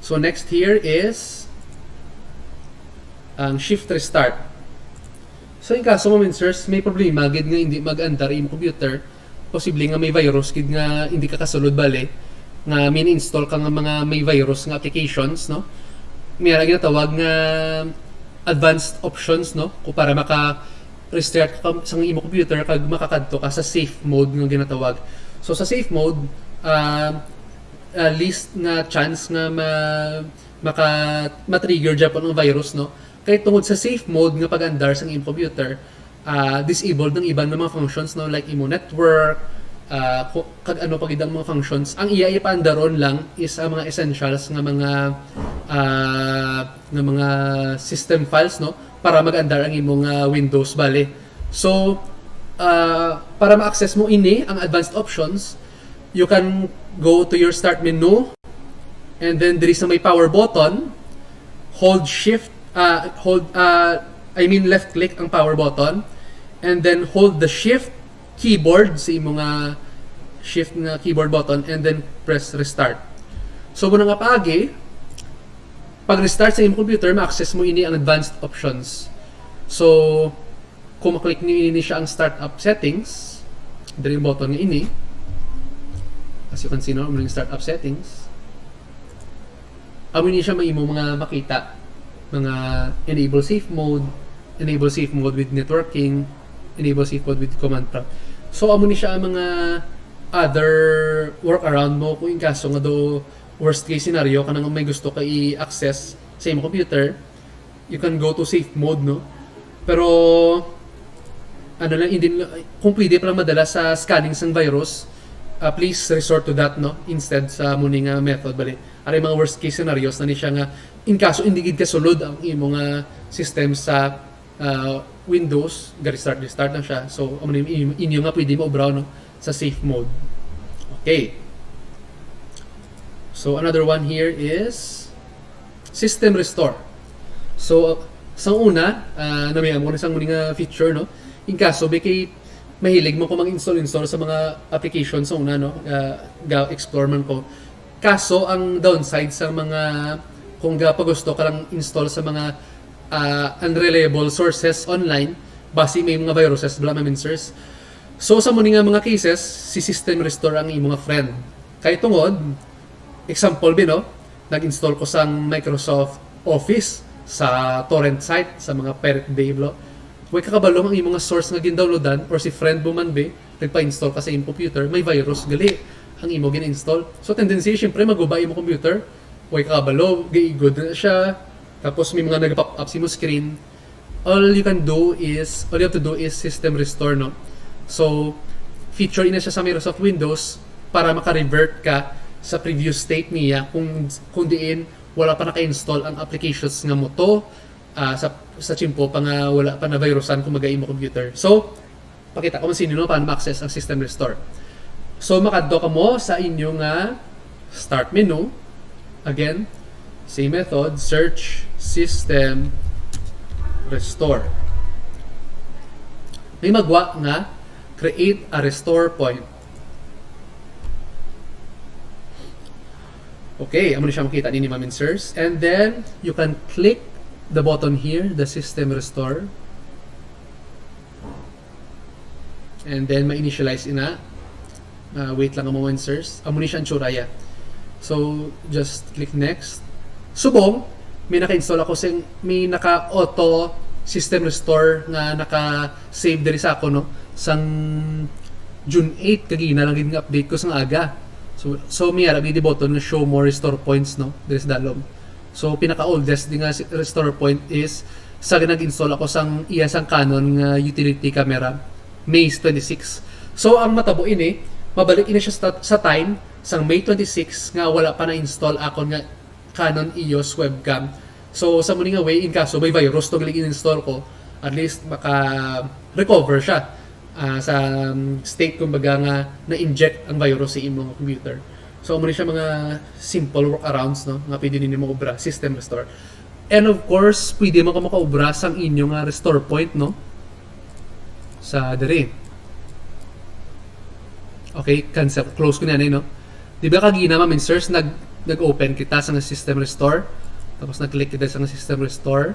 So next here is ang shift restart. So in kaso mo, sirs, may problema gid nga hindi mag-andar imong computer, posible nga may virus gid nga hindi ka kasulod bale nga min-install ka nga mga may virus nga applications, no? May ra ginatawag nga advanced options, no, ko para maka-restart ka sa imong computer kag makakadto ka sa safe mode nga ginatawag. So sa safe mode, least nga chance nga ma-trigger Japan ng virus, no? Kaya tungod sa safe mode nga pag-andar sa imong computer, disabled ng ibang mga functions, no, like imo network, kag ano pag idang mga functions. Ang iya ipaandaron lang is ang mga essentials nga mga system files, no, para mag-andar ang imong Windows bale. So para ma-access mo ini ang advanced options, you can go to your start menu and then there is may power button, hold shift left click ang power button and then hold the shift keyboard sa imong shift na keyboard button and then press restart. So muna nga paagi, pag restart sa imong computer, ma-access mo ini ang advanced options. So kung maklik niyo ini siya ang startup settings, diri yung button nga ini, as you can see, no, yung startup settings, amo ni siya maimo mga makita mga enable safe mode with networking, enable safe mode with command prompt. So amo ni siya ang mga other workaround mo kung in kaso nga do worst case scenario kanang may gusto ka i-access sa imong computer, you can go to safe mode, no. Pero ano lang, hindi kung pwede pa lang madala sa scanning sang virus, please resort to that no instead sa muni nga method bali. Aray mga worst case scenarios na ni siya nga in kaso hindi gid ka sulod ang imo nga system sa Windows, restart na siya. So amo inyo nga pwede mo obraw no sa safe mode. Okay. So another one here is system restore. So sa una, namayang mo na sang muni nga feature no. In kaso kay mahilig mo ko mag-install sa mga applications sa una no, ga-explore man ko. Kaso ang downside sa mga kung pagusto ka lang install sa mga unreliable sources online, basi may mga viruses bla maminsers. So sa muni nga mga cases, si system restore ang imong friend. Kay tungod, example no, nag-install ko sang Microsoft Office sa torrent site sa mga Pirate Bay blo. Way kakabalo ang imong source nga gin-downloadan or si friend mo man nagpa-install ka sa imong computer, may virus gali ang imo gin-install. So tendency syempre maguba imong computer, way kakabalo, good na siya. Tapos may mga nag-pop up sa imong screen. All you have to do is system restore no. So feature ina siya sa Microsoft Windows para maka-revert ka sa previous state niya kung diin wala pa naka-install ang applications nga mo to. Sa chimpo pa nga wala pa na virusan kung mag-aim mo computer. So, pakita ko man sino no paano ma-access ang system restore. So, makadto ka mo sa inyo nga start menu. Again, same method, search system restore. May magwa nga create a restore point. Okay, amo na siya makita ni maminsers. And then, you can click the button here, the system restore. And then, ma-initialize ina. Wait lang ang mga insers. Amo ni siya ang tsuraya. So, just click next. Subong, may naka-install ako may naka-auto system restore nga naka-save diri sa ako, no? Sang June 8, kagina lang yung update ko sang aga. So may arabi di button na show more restore points no diri sa dalom. So pinaka-oldest di nga restore point is sa nag-install ako sang sang Canon nga utility camera May 26. So ang matabo ini mabalik ini siya sa time sang May 26 nga wala pa na-install ako nga Canon EOS webcam. So sa muni nga way in kaso may virus to install ko, at least maka-recover siya sa state kumbaga nga na-inject ang virus sa imong computer. So muna siya mga simple workarounds no nga pwede ninyo maobra system restore. And of course, pwede mo ka makaobra sang inyong restore point no sa diri. Okay, cancel, close ko na no. Di ba kagina maminsers nag-open kita sa system restore, tapos nag-click kita sa system restore.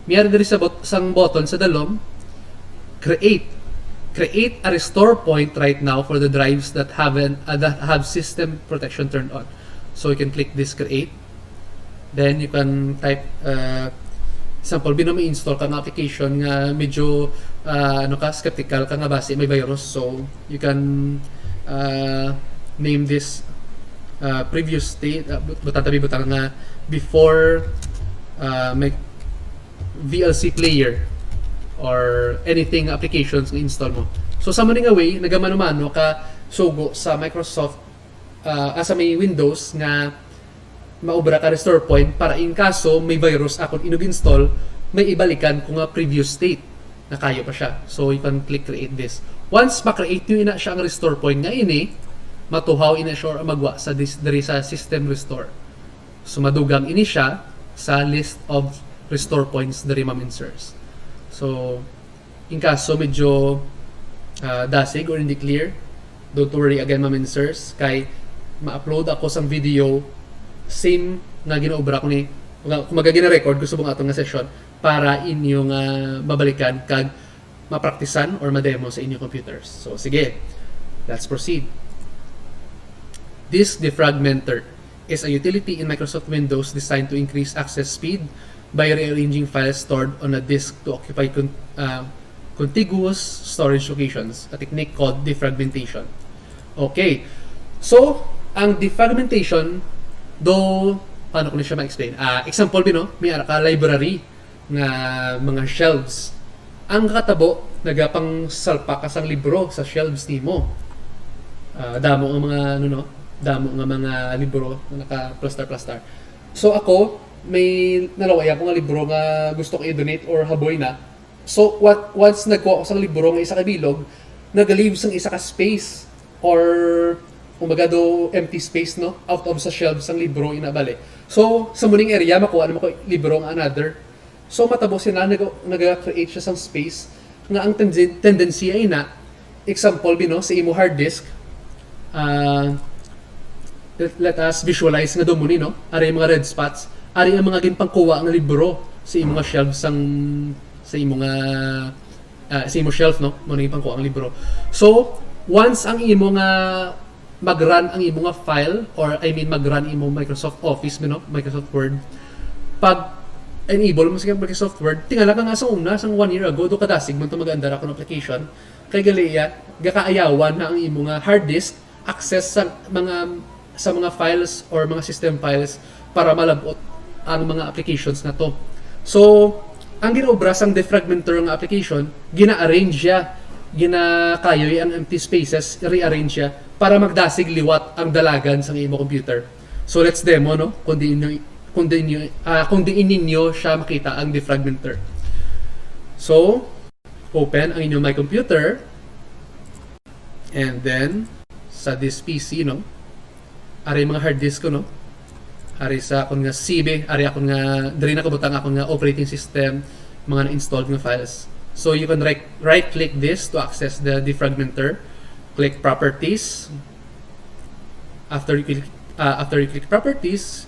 Mayroon diri sa sang button sa dalom, create a restore point right now for the drives that have system protection turned on. So you can click this create. Then you can type example, install ka ng application nga medyo skeptical ka nga base may virus. So you can name this previous state butang nga before may VLC player or anything applications na install mo. So sa maning way nagamano-mano ka sugo sa Microsoft sa may Windows nga maobra ka restore point para in kaso may virus akong inug-install may ibalikan kung nga previous state na kayo pa siya. So you can click create this. Once ma-create nyo ina siya ang restore point nga ini, matuhaw ina siya or magwa sa diri sa system restore. So madugang ini siya sa list of restore points diri maminsers. So, in kaso medyo dasig or hindi clear, don't worry again maminsers, kay ma-upload ako sang video same nga ginaobra ko ni kung magagina-record ko subong atong nga session para inyong mabalikan kag mapraktisan or ma-demo sa inyong computers. So, sige, let's proceed. Disk Defragmenter is a utility in Microsoft Windows designed to increase access speed by rearranging files stored on a disk to occupy contiguous storage locations, a technique called defragmentation. Okay, so ang defragmentation, though, paano ko na siya ma-explain? Example, may ka library nga mga shelves. Ang katabo, nagapang salpa ka sang libro sa shelves nimo. damo nga mga ano no, damo nga mga libro na naka-plaster. So ako may nalaway ako nga libro nga gusto ko i-donate or haboy na. So once nagkuha ako sa libro nga isa ka bilog, nag-leave sang isa ka space or kumbaga do empty space no out of sa shelves ang libro inabali. So sa muning area makuha naman ko libro nga another. So matabo sila nag-create siya sang space nga ang tendency ay na example bino sa imo hard disk. Let us visualize nga dumuni no ari mga red spots, ari ang mga ginpangkuha nga libro sa imo nga shelves sang sa imo nga sa imo shelf no mo nang pangkuha ang libro. So once ang imo nga mag-run ang imo nga file or I mean mag-run imo Microsoft Office no, Microsoft Word, pag enable mo sa Microsoft Word, tingala ka nga sa una, sang 1 year ago, do kadasig mo ito mag-andar ako ng application, kay galiya, gakaayawan na ang imo nga hard disk, access sa mga files or mga system files para malabot ang mga applications na to. So, ang ginobra sang defragmenter ng application, gina-arrange siya, ginakayoy ang empty spaces, rearrange siya para magdasig liwat ang dalagan sa imo computer. So let's demo no kung di ninyo siya makita ang defragmenter. So open ang inyong my computer and then sa this PC no. Ari mga hard disk ko no. Ari sa akong nga CB, ari akong nga diri na kabutang akong nga operating system, mga na-installed nga files. So you can right click this to access the defragmenter. Click properties. After you click properties,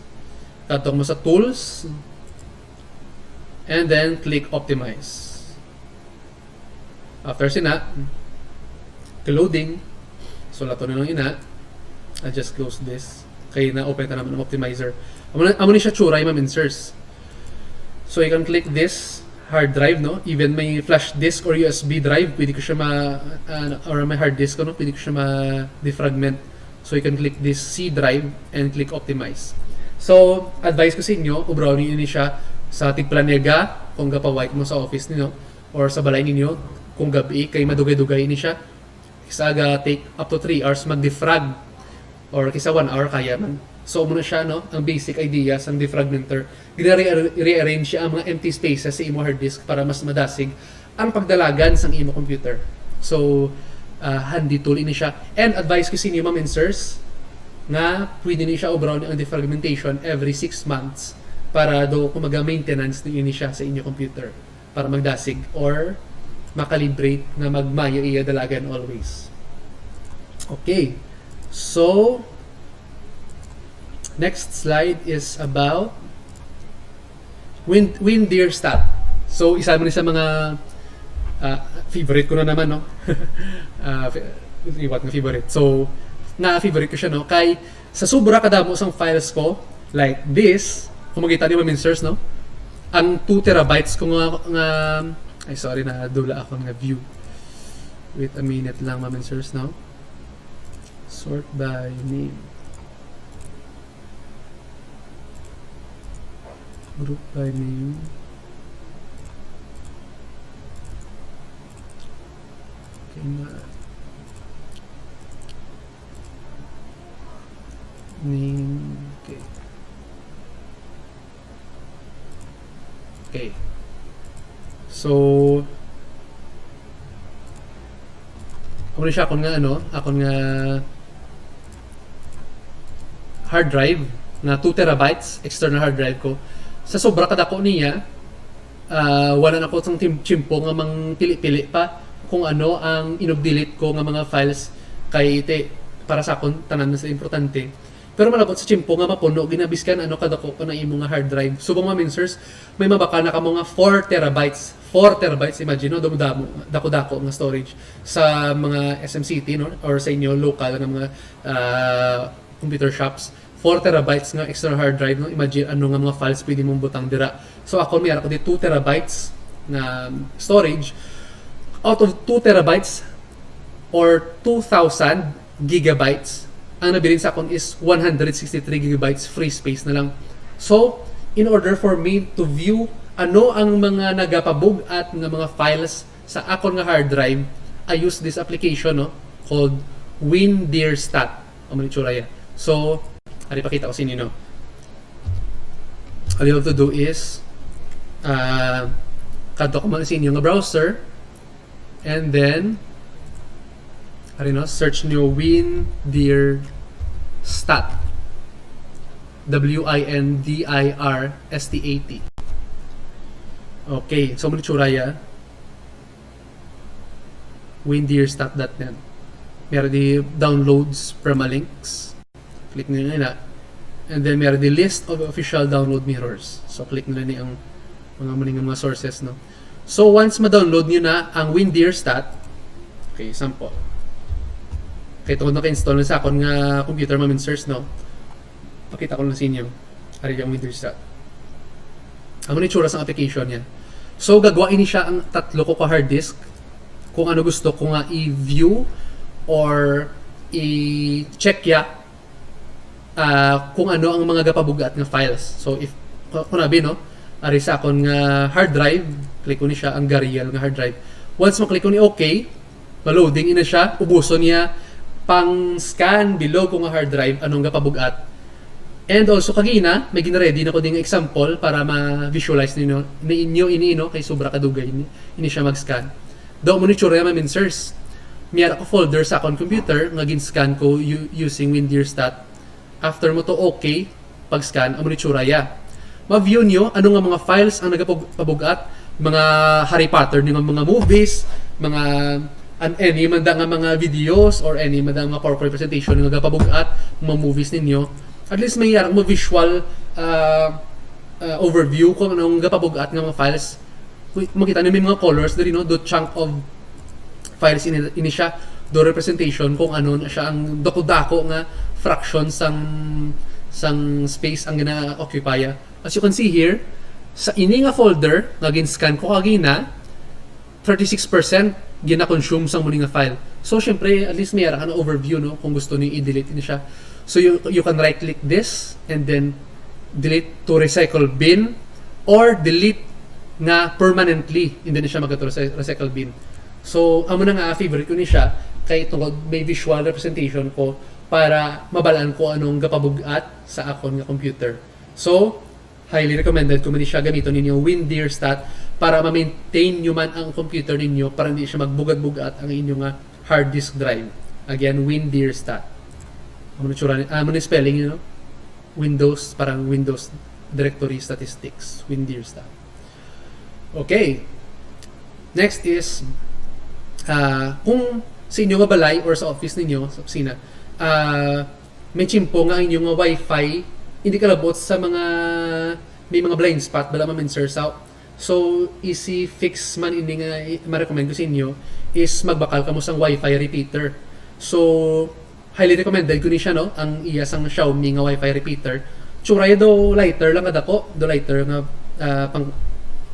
katong mo sa tools and then click optimize. After sina loading, so lato na lang ina. I just close this. Kaya na open ta naman ang optimizer. Amo ni siya churay ma-insert. So you can click this hard drive no, even may flash disk or USB drive pwede ko siya or may hard disk no, pwede ko siya ma-defragment. So you can click this C drive and click optimize. So advice ko sa inyo, ubraw niyo siya sa tigplanega kung gapawait mo sa office niyo or sa balay niyo kung gabi kay madugay-dugay ni siya. Kisa take up to 3 hours mag-defrag or kisa 1 hour kaya man. So muna siya no, ang basic idea sa defragmenter. Rearrange siya ang mga empty spaces sa imo hard disk para mas madasig ang pagdalagan sa imo computer. So handy tool ini siya. And advice ko sa inyo mga insers na pwede ni siya ubraw ang defragmentation every 6 months para do kumaga maintenance ni ini siya sa inyo computer para magdasig or makalibrate na magmayo iya dalagan always. Okay. So next slide is about WinDirStat. So isa mo ni sa mga favorite ko na naman no. Iwat nga favorite. So na favorite ko siya no kay sa sobra kadamo sang files ko like this, kung makita niyo ma-insert no. Ang 2 terabytes ko nga ay sorry na dula ako nga view. Wait a minute lang ma-insert no. Sort by name. Group by name. Okay na. Name. Okay. Okay. So ako na siya akong nga hard drive na 2 terabytes external hard drive ko. Sa sobra kadako niya, wala na ko sang chimpo nga mang pili-pili pa kung ano ang inog-delete ko nga mga files kay ite para sa akon tanan na sa importante. Pero malabot sa chimpo nga mapuno ginabiskan ano kadako pa na imo nga hard drive. Subong ma-insers may mabaka na kamo nga 4 terabytes. 4 terabytes imagine no, dako-dako nga storage sa mga SMCT no or sa inyo local nga mga computer shops. 4 terabytes nga external hard drive no, imagine ano nga mga files pwede mong butang dira. So ako mayroon ko di 2 terabytes na storage. Out of 2 terabytes or 2,000 gigabytes ang nabilin sa akon is 163 gigabytes free space na lang. So in order for me to view ano ang mga nagapabug at nga mga files sa akon nga hard drive, I use this application no called WinDearStat. Amo ni tsura ya. So, ari pakita ko sa inyo, no? All you have to do is kadto ko man sa inyo nga browser, and then ari no, search nyo WinDearStat. WinDirstat. Okay, so mo ni tsura ya. WinDearStat.net. Meron di downloads from a links. Click nyo na. And then meron di list of official download mirrors. So click nyo na ang mga sources, no. So once ma-download nyo na ang WinDearStat, okay, sample. Okay, tungkol naka-install na sa akong nga computer ma-insert, no. Pakita ko lang sa inyo. Ari yung WinDearStat. Ang mga itsura sa application niya. So gagawain ni siya ang tatlo ko ka hard disk. Kung ano gusto ko nga i-view or i-check ya kung ano ang mga gapabugat nga files. So if kung nabi, no, ari sa akon nga hard drive, click ko ni siya ang Garial nga hard drive. Once mo-click ko ni okay, ma-loading ina siya, ubuson niya pang scan below ko nga hard drive anong gapabugat. And also kagina may gina-ready na ko ding example para ma-visualize ninyo ini kay sobra kadugay ini siya mag-scan. Daw mo ni tsura yung ma-insers. Mayroon ko folder sa akong computer nga gin-scan ko using WinDearStat. After mo to okay, pag-scan, amo ni tsura ya. Ma-view nyo ano nga mga files ang nagapabugat, mga Harry Potter nga mga movies, mga any man nga mga videos or any man nga PowerPoint presentation nga nagapabugat, mga movies ninyo. At least may mo visual overview kung anong gapabugat nga mga files. Makita niyo may mga colors dali, no, do chunk of files ini siya, do representation kung ano na siya ang dako-dako nga fraction sang space ang gina-occupy. As you can see here, sa ini nga folder nga gin-scan ko kagina, 36% gina-consume sang muni nga file. So syempre at least may ara ka na overview, no, kung gusto niyo i-delete ini siya. So you can right click this and then delete to recycle bin or delete nga permanently hindi na siya magato sa recycle bin. So amo na nga favorite ko ni siya kay tungod may visual representation ko para mabalaan ko anong gapabugat sa akon nga computer. So highly recommended ko man siya gamiton ninyo WinDearStat para ma-maintain nyo man ang computer ninyo para hindi siya magbugad-bugat ang inyong hard disk drive. Again, WinDearStat. Amo na spelling, you know? Windows, parang Windows Directory Statistics. WinDearStat. Okay. Next is kung sa inyo nga balay or sa office ninyo, sa opisina, may chimpo nga inyong wifi, hindi kalabot sa mga may mga blind spot bala ma-insert out. So easy fix man ini nga ma-recommend ko sa inyo is magbakal kamo sang wifi repeater. So highly recommended ko ni siya, no, ang iya sang Xiaomi nga wifi repeater. Tsura do lighter lang kadako, do lighter nga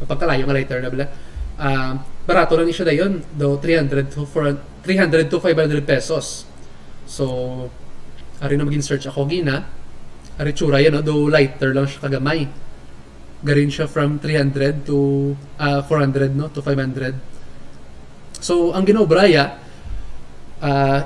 pagkalayo nga lighter na bala. Barato lang ni siya dayon, do 300 to 500 pesos. So ari na magin search ako gina. Ari tsura yan, no, do lighter lang siya kagamay. Garin siya from 300 to 400, no, to 500. So ang ginobra ya,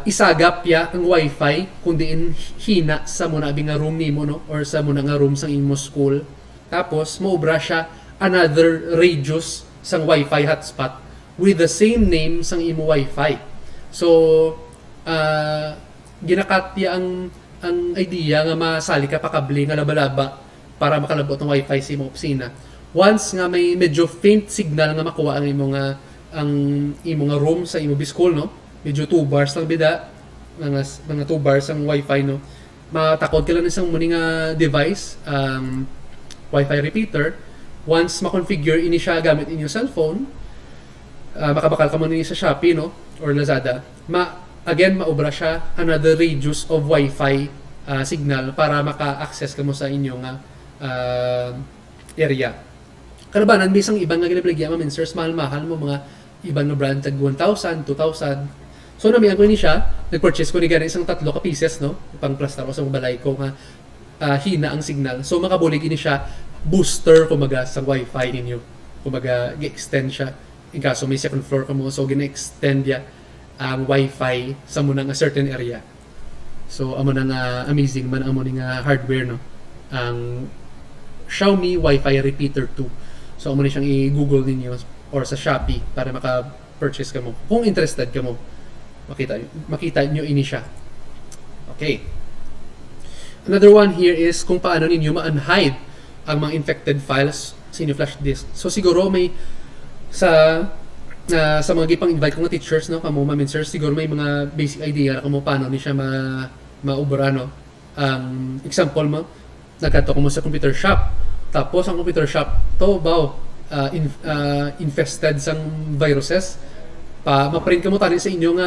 isagap ya ang wifi kung diin hina sa muna abing nga room nimo, no, or sa muna nga room sang imo school. Tapos maobra siya another radius sang wifi hotspot with the same name sang imo wifi. So ginakatya ang idea nga masali ka pa kable nga laba-laba para makalabot ng wifi sa imong opisina. Once nga may medyo faint signal nga makuha ang imo nga room sa imo school, no, medyo 2 bars lang bida, mga 2 bars ang wifi, no, matakod ka lang isang muni nga device, wifi repeater. Once ma-configure ini siya gamit inyong cellphone, makabakal ka mo sa Shopee, no, or Lazada, again maobra siya another radius of wifi signal para maka-access ka mo sa inyong area. Kanabanan bisang ibang nga ginablagyan mo insers mahal-mahal mo mga ibang na brand tag 1,000, 2,000. So namiyan ko ni siya, nag-purchase ko ni gani isang 3 ka pieces, no, pang plaster ko sa balay ko nga hina ang signal. So makabulig ini siya booster kumaga sa wifi ninyo. Kumaga gi-extend siya in kaso may second floor ka mo, so gina-extend ya ang Wi-Fi sa mo nga certain area. So amo na nga amazing man amo ni nga hardware no. Ang Xiaomi Wi-Fi Repeater 2. So amo ni siyang i-google ninyo or sa Shopee para maka-purchase ka mo. Kung interested ka mo, makita nyo ini siya. Okay. Another one here is kung paano ninyo ma-unhide ang mga infected files sa inyo flash disk. So siguro may sa mga gipang invite ko nga teachers no kamo ma'am and sir, siguro may mga basic idea kamo paano ni siya maubra no. Example mo, nagkato ko mo sa computer shop. Tapos ang computer shop to infested sang viruses. Ma-print ka mo tani sa inyong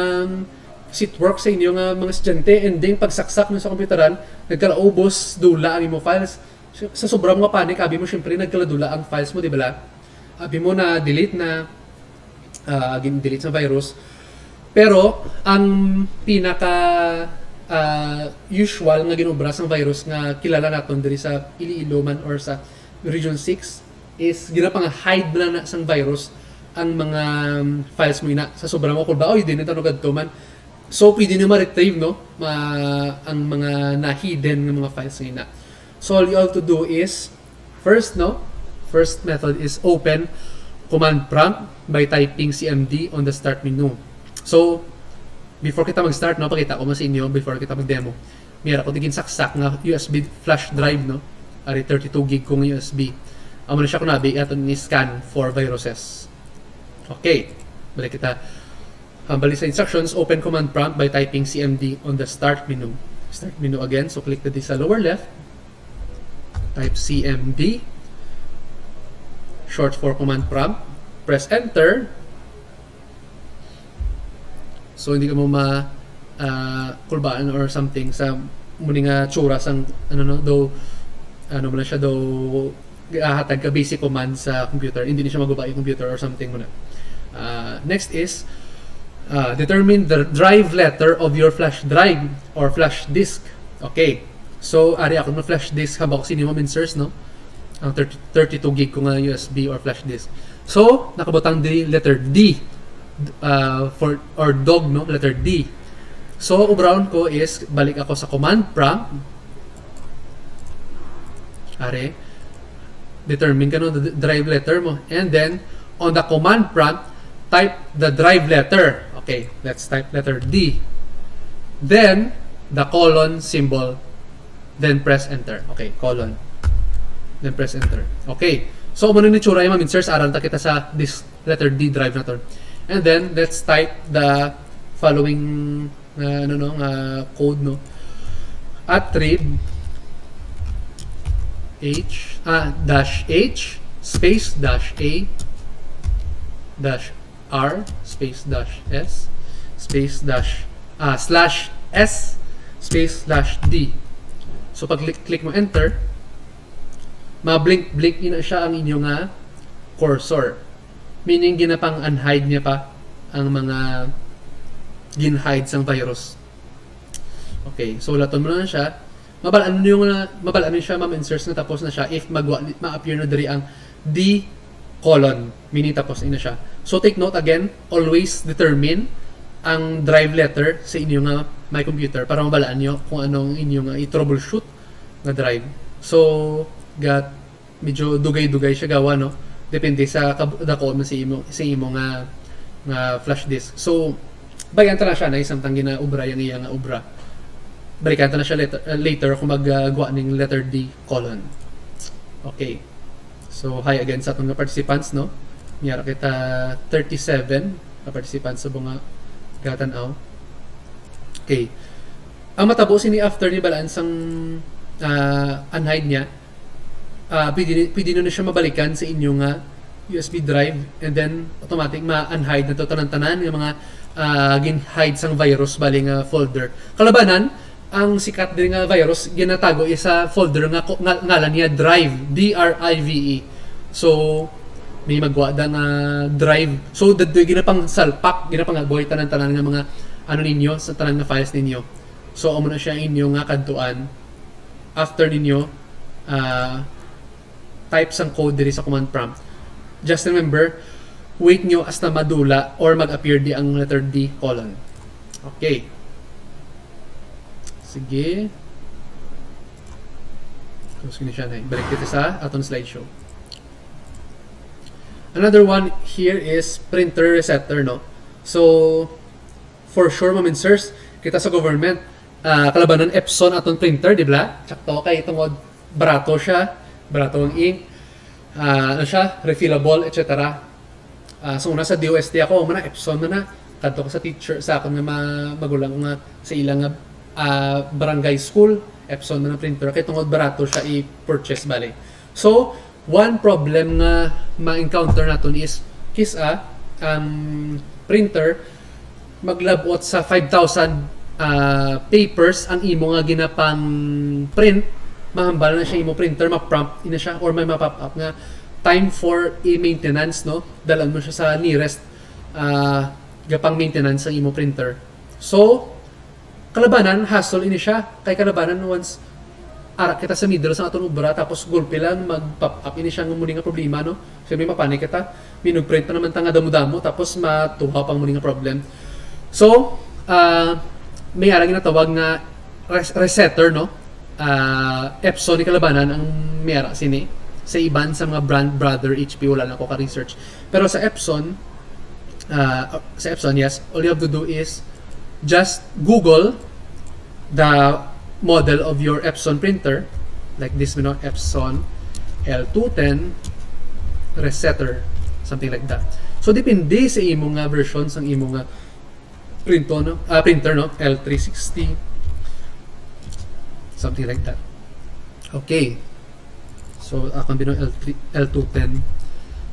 seat work sa inyong mga estudyante, and then pagsaksak mo sa computeran, nagkalaubos dula ang imo files. Sa sobrang mga panic, abi mo syempre nagkaladula ang files mo, di ba? Abi mo na delete delete sa virus. Pero ang pinaka usual nga ginobra sang virus nga kilala naton diri sa Iloilo man or sa Region 6 is ginapang hide na sang virus ang mga files mo ina sa sobrang mo kulba di na tanong kadto man. So pwede nyo ma-retrieve no ang mga na-hidden ng mga files ina. So all you have to do is first method is open command prompt by typing CMD on the start menu. So before kita mag-start no, pakita ko sa inyo before kita mag-demo. Mira ko digin saksak nga USB flash drive no. Ari 32 gig kong USB. Amo na siya kunabi aton ni scan for viruses. Okay. Balik kita. Balik sa instructions, open command prompt by typing CMD on the start menu. Start menu again. So click the sa lower left. Type CMD. Short for command prompt. Press enter. So hindi ka mo kulbaan or something sa muli nga tsura sang mo na siya hatag ka basic command sa computer. Hindi na siya maguba yung computer or something muna. Next is determine the drive letter of your flash drive or flash disk. Okay. So ari ako na flash disk habang sini mo insert no. Ang 32 gig ko nga USB or flash disk. So nakabutang di letter D for or dog no, letter D. So ubrown ko is balik ako sa command prompt. Are determine ka no the drive letter mo, and then on the command prompt type the drive letter. Okay, let's type letter D. Then the colon symbol. Then press enter. Okay, colon. Then press enter. Okay. So muna ni tsura yung insert aral ta kita sa this letter D drive na to. And then let's type the following code no. Attrib dash H space dash A dash R space dash S space dash slash S space slash D. So pag click mo enter, ma-blink ina siya ang inyong cursor. Meaning ginapang unhide niya pa ang mga gin-hide sang virus. Okay, so laton mo na siya. Mabalaan siya ma-insert na tapos na siya if ma-appear na diri ang D colon, meaning tapos na siya. So take note again, always determine ang drive letter sa inyong my computer para mabalaan nyo kung anong inyong i-troubleshoot na drive. So medyo dugay-dugay siya gawa no, depende sa dako man sa imo nga flash disk. So bayan ta na siya na isang tang ginaubra yang iya nga ubra. Balikan ta na siya later kung maggawa ning letter D colon. Okay. So hi again sa atong participants no. Miyara kita 37 na participants sa mga gatanaw. Okay. Ang matapos ni after ni balaan sang unhide niya, pwede na siya mabalikan sa inyong USB drive, and then automatic ma-unhide na to tanan-tanan ng mga gin-hide sang virus baling folder. Kalabanan, ang sikat din nga virus ginatago isa folder nga ngalan niya drive, DRIVE. So may magwada na drive. So ginapang salpak, ginapang buhay tanan-tanan nga mga ninyo sa tanan nga files ninyo. So amo na siya inyo nga kadtuan. After ninyo type sang code diri sa command prompt. Just remember, wait nyo as na madula or mag-appear di ang letter D colon. Okay. Sige. Close ko na siya na. Balik dito sa atong slideshow. Another one here is printer resetter, no? So, for sure, maminsers, kita sa government, kalabanan Epson atong printer, di ba? Tsakto kay tungod, barato siya, barato ang ink, ano siya, refillable, etc. So, una sa DOST ako, mana Epson na, kadto ko sa teacher, sa akong magulang nga sa ilang barangay school, Epson na printer, kay tungod barato siya i-purchase, bali. So, one problem nga ma-encounter natin is, printer, maglabot sa 5,000 papers ang imo nga ginapang print, mahambal na siya imo printer, ma-prompt ina siya or may ma-pop up nga time for i-maintenance, no? Dalan mo siya sa nearest gapang maintenance ang imo printer. So, kalabanan, hassle ini siya. Kay kalabanan, once ara kita sa middle sa aton ubra, tapos gulpi lang mag-pop up ini siya ng muli nga problema, no? So, may mapanik kita, minug-print na naman ta nga damo-damo, tapos matuha pang muli nga problem. So, may arang ginatawag nga resetter, no? Epson ni kalabanan ang may ara sini. Sa iban sa mga brand brother HP, wala na ako ka-research. Pero sa Epson, yes, all you have to do is just Google the model of your Epson printer, like this, you know, Epson L210 resetter, something like that. So, depende sa imo nga versions ang imo nga printer, no? L360, something like that. Okay. So, akong binong L210.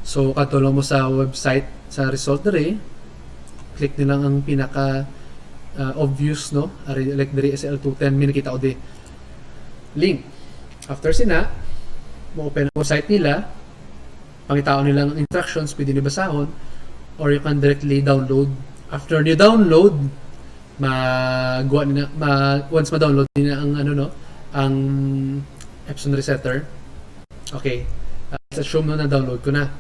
So, katulong mo sa website, sa result dere, click nilang ang pinaka obvious, no? Like dere sa L210, may nakita ko di link. After sina, mo-open ang site nila, pangitaon nilang instructions, pwede nyo basahon, or you can directly download. After you download, once ma-download nila ang ang Epson resetter. Okay. Let's assume na download ko na.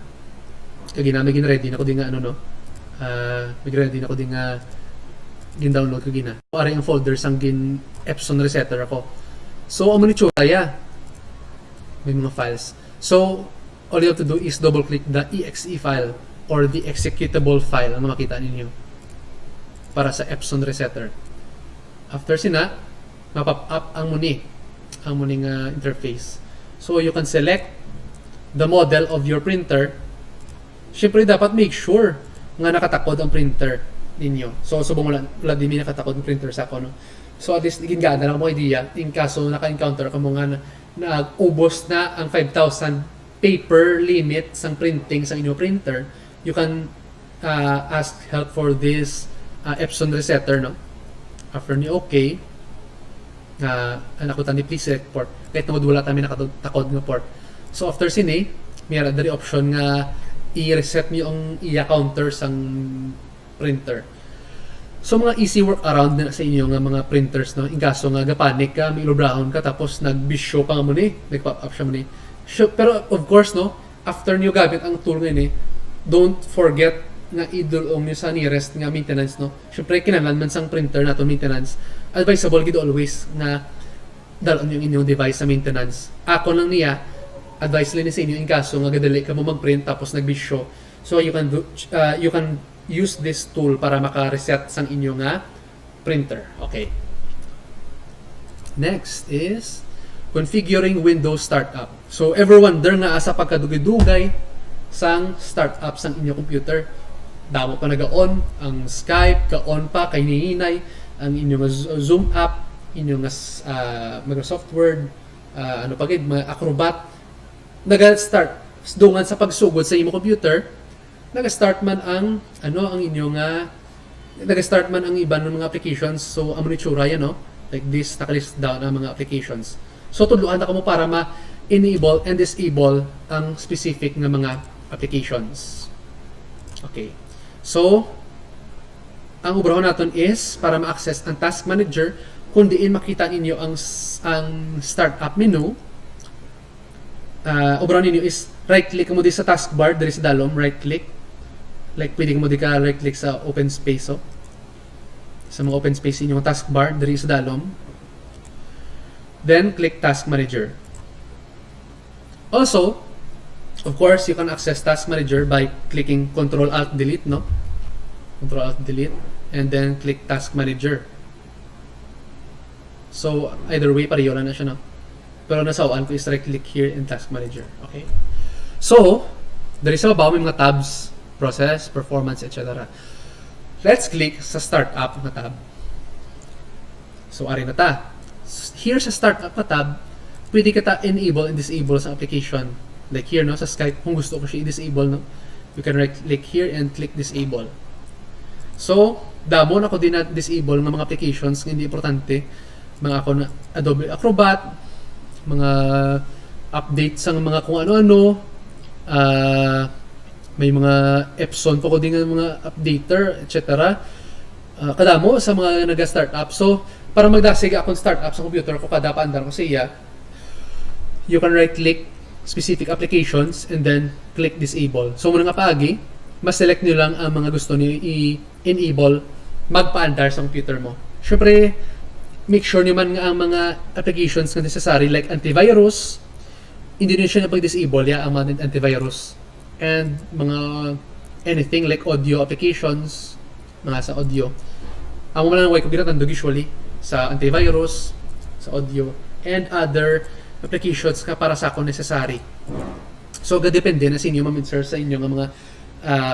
Kaya may ready na ko din nga may ready na ko din nga gin-download ko gina. Para yung folders ang Epson resetter ako. So, ang manitsura, may mga files. So, all you have to do is double-click the exe file or the executable file ang makita ninyo para sa Epson resetter. After sina, mapop up ang muni interface. So, you can select the model of your printer. Siyempre, dapat make sure nga nakatakod ang printer ninyo. So, subong wala din may nakatakod ang printer sa ako, no? So, at least, gingana lang mo idea, in kaso naka-encounter ka mo nga nag-ubos na ang 5,000 paper limit sang printing sa inyong printer, you can ask help for this Epson resetter, no? After ni okay, nakutan ni please select port. Kahit na wala tayo nakatakod nga port. So after sini, mayroon dari option nga i-reset niyo ang i-counter sang printer. So mga easy workaround na sa inyo nga mga printers, no? In kaso nga gapanik ka, may ilubrahon ka, tapos nagbisyo pa nga mo ni, nag-pop up siya mo ni. Pero of course, no, after niyo gamit ang tool ngayon, don't forget nga idulong niyo sa nearest nga maintenance, no? Syempre kinahanglan man sang printer nato maintenance, advisable gid always nga dalon yung inyong device sa maintenance. Ako lang niya advice lang sa inyo in kaso nga gadali ka mo mag-print tapos nagbisyo. So you can use this tool para maka-reset sang inyo nga printer. Okay. Next is configuring Windows Startup. So ever wonder nga asa pagkadugay-dugay sang startup sang inyong computer? Damo pa naga-on ang Skype, ka-on pa kay nihinay ang inyong Zoom app, inyong Microsoft Word, ano pa gid, mga Acrobat. Naga-start dungan sa pagsugod sa imong computer. Naga-start man ang ang inyong naga-start man ang iban ng mga applications. So amo ni tsura yan, no? Like this, nakalist down ang mga applications. So tudloan na kamo para ma-enable and disable ang specific nga mga applications. Okay. So, ang ubrahon natin is para ma-access ang task manager, kung diin makita ninyo ang startup menu, ubrahon ninyo is right-click mo din sa taskbar, dari sa dalom, right-click, Like, pwede mo di ka right-click sa open space, oh. Sa mga open space inyong taskbar, diri sa dalom. Then, click Task Manager. Also, of course, you can access Task Manager by clicking Ctrl-Alt-Delete, no? Ctrl-Alt-Delete. And then, click Task Manager. So, either way, pareho lang na siya, no? Pero nasawaan ko is right-click here in Task Manager. Okay? So, dari sa baba may mga tabs, Process, Performance, etc. Let's click sa Startup na tab. So, ari na ta. Here sa Startup na tab, pwede ka ta enable and disable sa application. Like here, no, sa Skype, kung gusto ko siya i-disable, no, you can right-click here and click Disable. So, damo na ko din na disable ng mga applications na hindi importante. Mga ako na Adobe Acrobat, mga updates sa mga kung ano-ano, may mga Epson po ko din ng mga updater, etc. Kadamo sa mga nag-startup. So, para magdasig akong startup sa computer ko, kada paandar ko siya, you can right-click specific applications and then click Disable. So, muna nga paagi, mas-select nyo lang ang mga gusto nyo i-enable magpaandar sa computer mo. Syempre, make sure nyo man nga ang mga applications na necessary like antivirus, hindi nyo siya napag-disable ang mga antivirus. And mga anything like audio applications, mga sa audio. Ang mga way ko ginatandog usually sa antivirus, sa audio, and other applications na para sa ako necessary. So, depende na sa inyo ma-insert sa inyo ng mga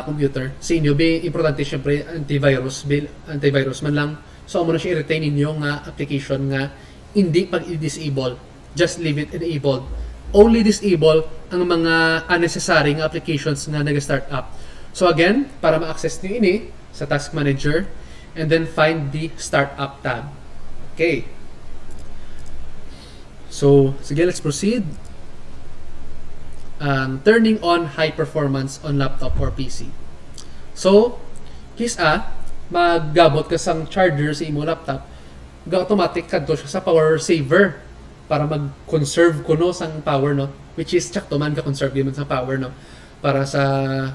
computer. Sa inyo, importante syempre antivirus man lang. So, amo na siya i-retain ninyo nga application nga hindi pag-disable. Just leave it enabled. Only disable ang mga unnecessary nga applications nga nag-start up. So again, para ma-access niyo ini sa Task Manager and then find the Startup tab. Okay. So, sige, let's proceed. Turning on high performance on laptop or PC. So, maggabot ka sang charger sa imo laptop, automatic kadto siya sa power saver para mag-conserve ko no sang power, no, which is tsak to man ka-conserve din sa power, no, para sa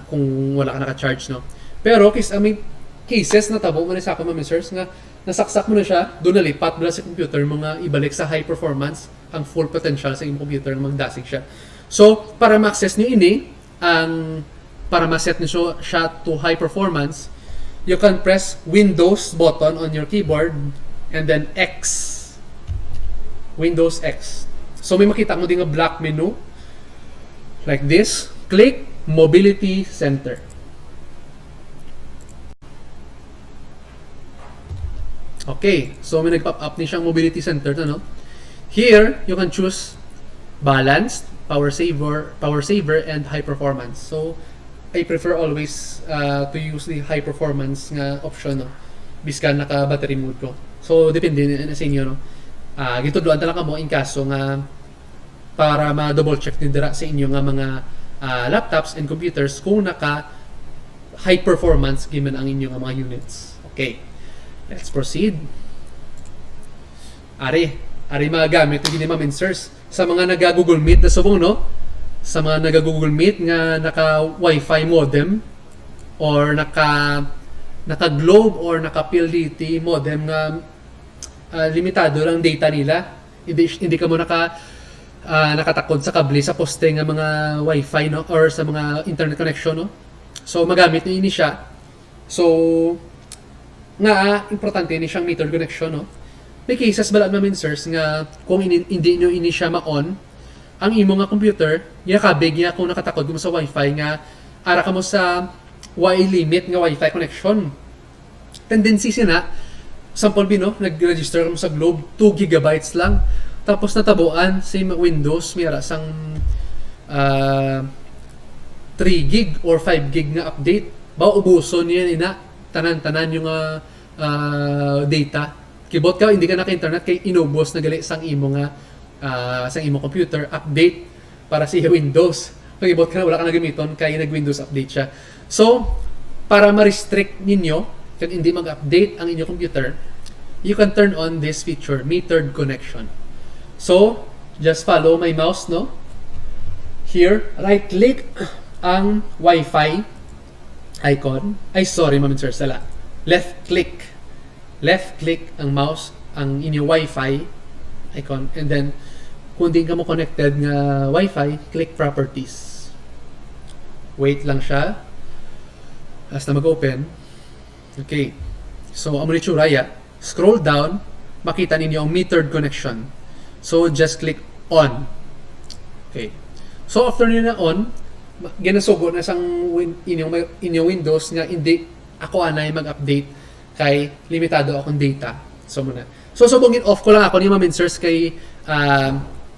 kung wala ka naka-charge, no. Pero may cases na tabo mo na sa ako ma-messers nga nasaksak mo na siya, doon nalipat mula sa computer mo nga ibalik sa high performance ang full potential sa imong computer nga magdasig siya. So para ma-access niyo ini para ma-set niyo siya to high performance, you can press Windows button on your keyboard and then X. Windows X. So may makita mo din nga black menu like this. Click Mobility Center. Okay, so may nag-pop up ni siyang Mobility Center, no? Here, you can choose balanced, power saver, and high performance. So I prefer always to use the high performance nga option, no? Biskan naka battery mode ko. So depende na sa inyo, no? Gitudloan talaga mo in kaso nga para ma-double check din dira sa inyo nga mga laptops and computers kung naka high performance given ang inyo nga mga units. Okay. Let's proceed. Ari magagamit hindi ma-insert sa mga naga-Google Meet na subong, no? Sa mga naga-Google Meet nga naka Wi-Fi modem or naka Globe or naka PLDT modem nga limitado lang data nila. Hindi ka mo nakatakod sa kable sa poste nga mga Wi-Fi, no, or sa mga internet connection, no. So magamit niyo ini siya. So nga importante ni siyang metered connection, no. May cases bala namin sirs nga kung hindi niyo ini siya ma-on ang imo nga computer, kabig niya kung nakatakod mo sa Wi-Fi nga ara ka mo sa limit nga Wi-Fi connection. Tendency sina sample no, nag-register mo sa Globe 2 gigabytes lang. Tapos natabuan sa Windows mayara sang 3 gig or 5 gig nga update. Ubuson niya ina tanan-tanan yung data. Kibot ka hindi ka naka-internet kay inubos na gali sang imo nga sang imo computer update para sa Windows. Kibot ka na wala ka nagamiton kay nag-Windows update siya. So para ma-restrict ninyo kung hindi mag-update ang inyong computer, you can turn on this feature, metered connection. So, just follow my mouse, no? Here, right-click ang Wi-Fi icon. Ay, sorry, ma'am and sir, sala. Left click. Left click ang mouse, ang inyong Wi-Fi icon. And then, kung di ka mo connected nga Wi-Fi, click properties. Wait lang siya. Hasta mag-open. Okay. So, amo ni Churaya. Scroll down, makita ninyo ang metered connection. So, just click on. Okay. So, after nyo na on, ginasugo na sang inyong Windows nga hindi ako anay mag-update kay limitado akong data. So, muna. So, subongin off ko lang ako ni Ma'am Insers kay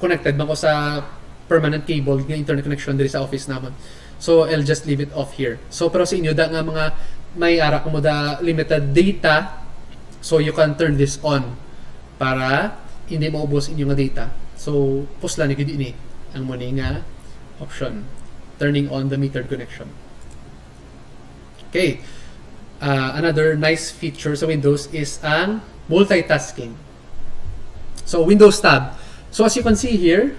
connected man ko sa permanent cable nga internet connection diri sa office naman. So, I'll just leave it off here. So, pero sa inyo, da nga mga may ara mo da limited data, so you can turn this on para hindi maubos inyong data. So, puslan ni gid ini ang muni nga option, turning on the metered connection. Okay. Another nice feature sa Windows is ang multitasking. So, Windows tab. So, as you can see here,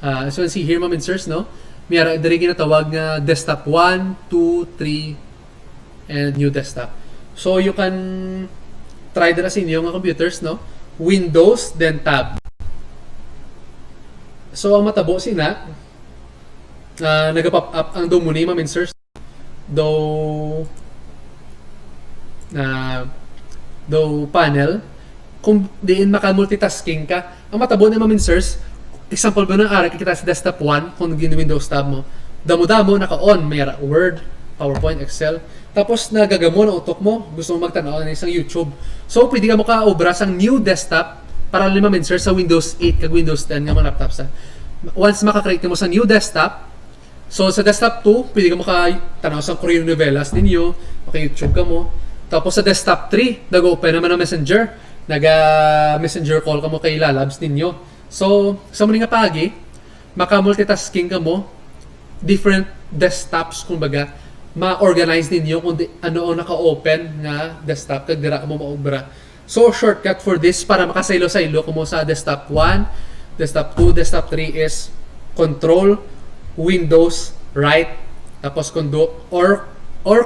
Ma'am Insers, no? Mayroon dari ginatawag nga desktop 1, 2, 3, and new desktop. So, you can try dira sa inyo nga computers, no? Windows, then tab. So, ang matabo sina, nag-pop up ang do muna, Ma'am Insers, do panel. Kung diin maka-multitasking ka, ang matabo ni Ma'am Insers, example ba ng ara kita sa desktop 1 kung Windows tab mo, damo-damo naka-on, may Word, PowerPoint, Excel, tapos nagagamo na utok mo, gusto mo magtanaw ng isang YouTube. So, pwede ka mo ka-obra sa new desktop para lima minser sa Windows 8 kag Windows 10 nga mga laptop sa. Once makakreate mo sa new desktop, so sa desktop 2, pwede ka mo ka-tanaw sa Korean novelas ninyo, maka-YouTube ka mo. Tapos sa desktop 3, nag-open naman ang Messenger, nag-messenger call ka mo kay lalabs ninyo. So, sa muli nga pagi, maka-multitasking ka mo, different desktops, kumbaga, ma-organize ninyo kung ano ang naka-open nga desktop, kag dira ka mo maobra. So, shortcut for this, para makasaylo-saylo ko mo sa desktop 1, desktop 2, desktop 3 is Control, Windows, right, tapos or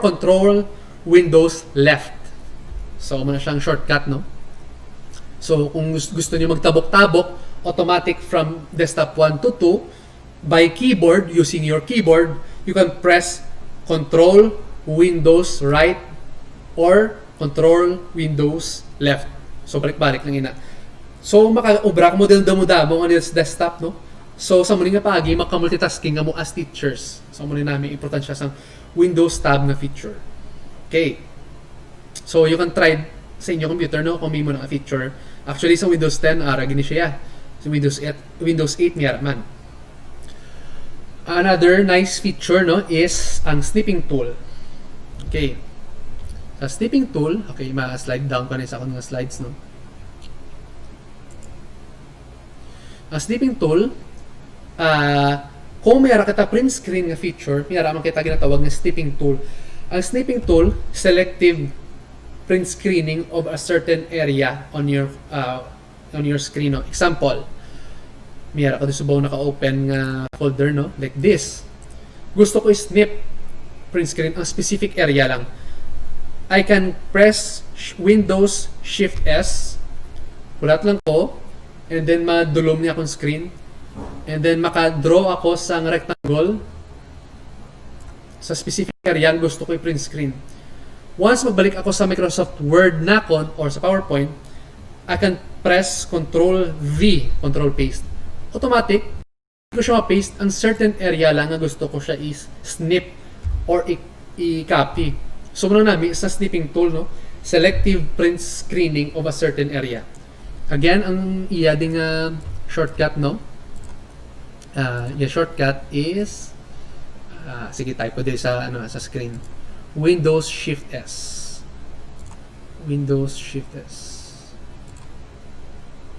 Control, Windows, left. So, muna siyang shortcut, no? So, kung gusto niyo magtabok-tabok, automatic from desktop 1 to 2, by keyboard, using your keyboard, you can press Control, Windows, right, or Control, Windows, left. So, balik-balik lang ina. So, maka-ubra mo din damo-damo on this desktop, no? So, sa muli nga pagi, maka-multitasking nga mo as teachers. So, muli namin importansya sa Windows tab na feature. Okay. So, you can try sa inyong computer, no? Kung may mo na feature. Actually, sa Windows 10, gini siya. Sa Windows 8 niya man. Another nice feature, no, is ang snipping tool. Okay. Sa snipping tool, okay, ma-slide down ko na sa akong mga slides, no. Ang snipping tool, kung mayroon kita print screen nga feature, mayroon kita ginatawag na snipping tool. Ang snipping tool, selective print screening of a certain area on your screen, no. Example, mayroon ka subaw naka-open nga folder, no, like this. Gusto ko i-snip print screen ang specific area lang. I can press Windows Shift S, pulat lang ko, and then madulom niya akong screen, and then maka-draw ako sa rectangle sa specific area ang gusto ko i-print screen. Once magbalik ako sa Microsoft Word nakon or sa PowerPoint, I can press Control V, Control Paste. Automatic, ko siya ma-paste ang certain area lang na gusto ko siya is-snip or i-copy. So, muna namin sa snipping tool, no? Selective print screening of a certain area. Again, ang iya ding shortcut, no? Yung shortcut is sige, type ko din sa screen. Windows Shift S. Windows Shift S.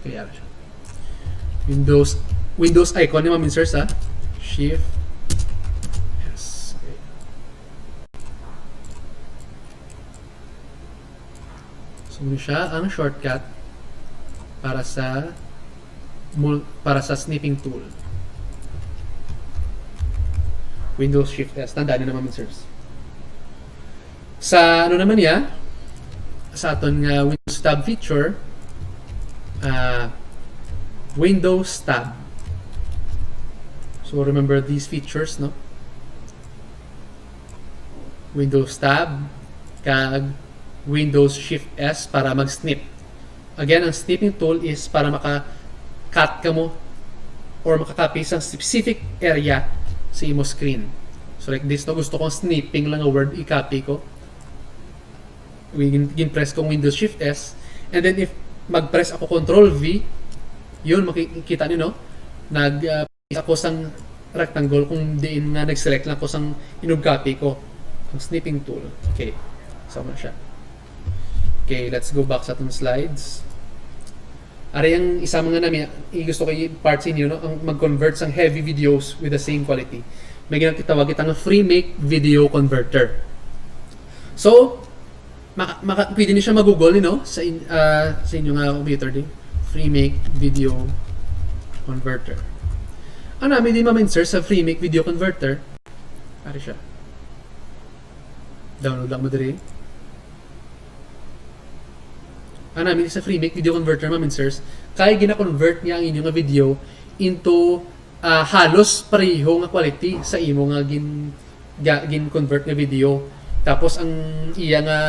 Kaya siya. Windows icon ni Ma'am Insers, Shift S. Okay. So, muna siya ang shortcut para sa snipping tool. Windows Shift S. Tandaan nyo naman, sirs. Sa ano naman niya, sa aton nga Windows Tab feature, Windows Tab. So remember these features, no? Windows Tab, kag Windows Shift S para mag-snip. Again, ang snipping tool is para maka-cut ka mo or makakopy sa specific area sa imo screen. So like this, no, gusto kong snipping lang a word, i-copy ko. Gin-press kong Windows Shift S, and then if mag-press ako Control V, yun, makikita niyo, no? Ako sang rectangle kung diin nga nag-select lang ko sang inug-copy ko. Ang snipping tool. Okay. Sama siya. Okay, let's go back sa itong slides. Ari ang isa mga namin, gusto ko i-part sa inyo, no? Ang mag-convert sang heavy videos with the same quality. May ginatawag itang FreeMake Video Converter. So, pwede niyo siya mag-google, no? Sa inyo nga computer din. FreeMake Video Converter. Ang namin din ma-insert sa FreeMake Video Converter. Ari siya. Download lang mo din. Ang namin sa FreeMake Video Converter, ma-insert, kaya gina-convert niya ang inyong video into halos pareho nga quality sa imo nga gin-convert nga video. Tapos ang iya nga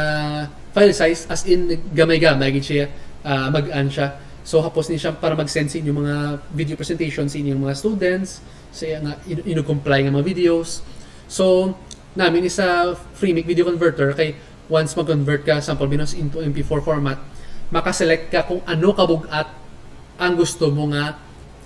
file size, as in gamay-gamay gid siya, mag-an siya. So hapos ni siya para mag-send sa inyong mga video presentation sa inyong mga students, sa nga ino-comply nga mga videos. So namin isa FreeMake Video Converter, kay once mag-convert ka sample binos into MP4 format, makaselect ka kung ano kabugat ang gusto mo nga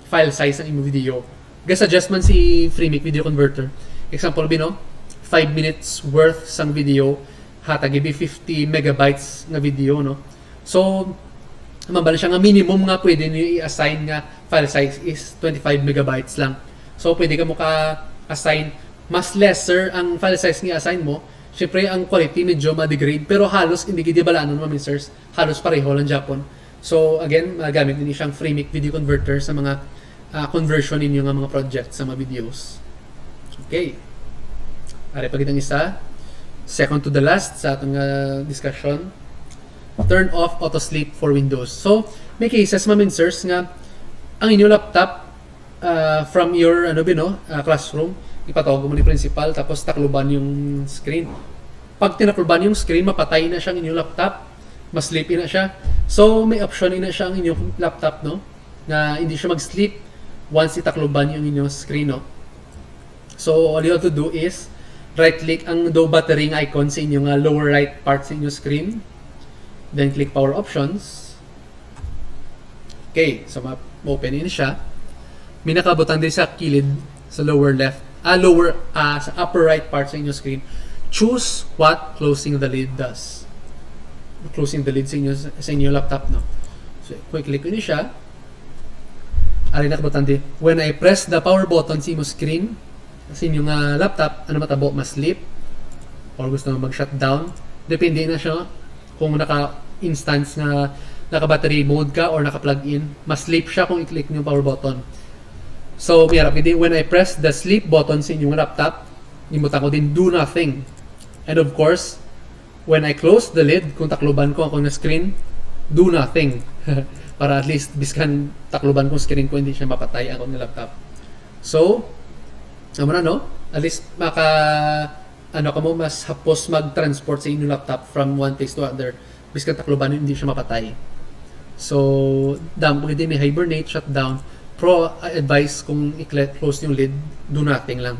file size ng imong video. Gas-adjust man si FreeMake Video Converter. Example bino, 5 minutes worth sang video, hatag ibi 50 megabytes nga video, no? So, mabala siya nga minimum nga pwede niyo i-assign nga file size is 25 megabytes lang. So, pwede ka mo ka-assign mas lesser ang file size nga assign mo. Siyempre, ang quality medyo ma-degrade, pero halos hindi gidi balanon mga minsers, halos pareho lang Japon. So, again, magamit din siyang FreeMake Video Converter sa mga conversion ninyo nga mga projects sa mga videos. Okay. Ari pa kitang isa. Second to the last sa atong discussion. Turn off auto sleep for Windows. So, may cases mga minsers nga ang inyong laptop from your classroom, ipatawagan mo ni principal, tapos takluban yung screen. Pag tinakluban yung screen, mapatay na siya ang inyong laptop, mas-sleepy na siya. So, may option na siya ang inyong laptop, no? Na hindi siya mag-sleep once itakluban yung inyong screen, no? So, all you have to do is right-click ang do battery icon sa inyong lower right part sa inyong screen. Then, click power options. Okay, so ma-open in siya. May nakabutan din sa kilid sa lower left, sa upper right part sa inyong screen. Choose what closing the lid does. Closing the lid sa inyong laptop, no? So, quick-click ko niyo siya. Ari nakabutan din. When I press the power button sa inyong screen, sa inyong laptop, ano matabo, mas-sleep or gusto mo mag-shutdown. Depende na siya kung naka-instance na naka-battery mode ka or naka-plug in. Mas-sleep siya kung i-click niyo yung power button. So, when I press the sleep button sa inyong laptop, imutan ko din do nothing. And of course, when I close the lid, kung takluban ko ako na screen, do nothing. Para at least, biskan takluban kong screen ko, hindi siya mapatay ako ng laptop. So, at least mas hapos mag-transport sa inyong laptop from one place to other. Biskan takluban, hindi siya mapatay. So, pwede may hibernate, shutdown. Advice kung i-close yung lid, do nothing lang.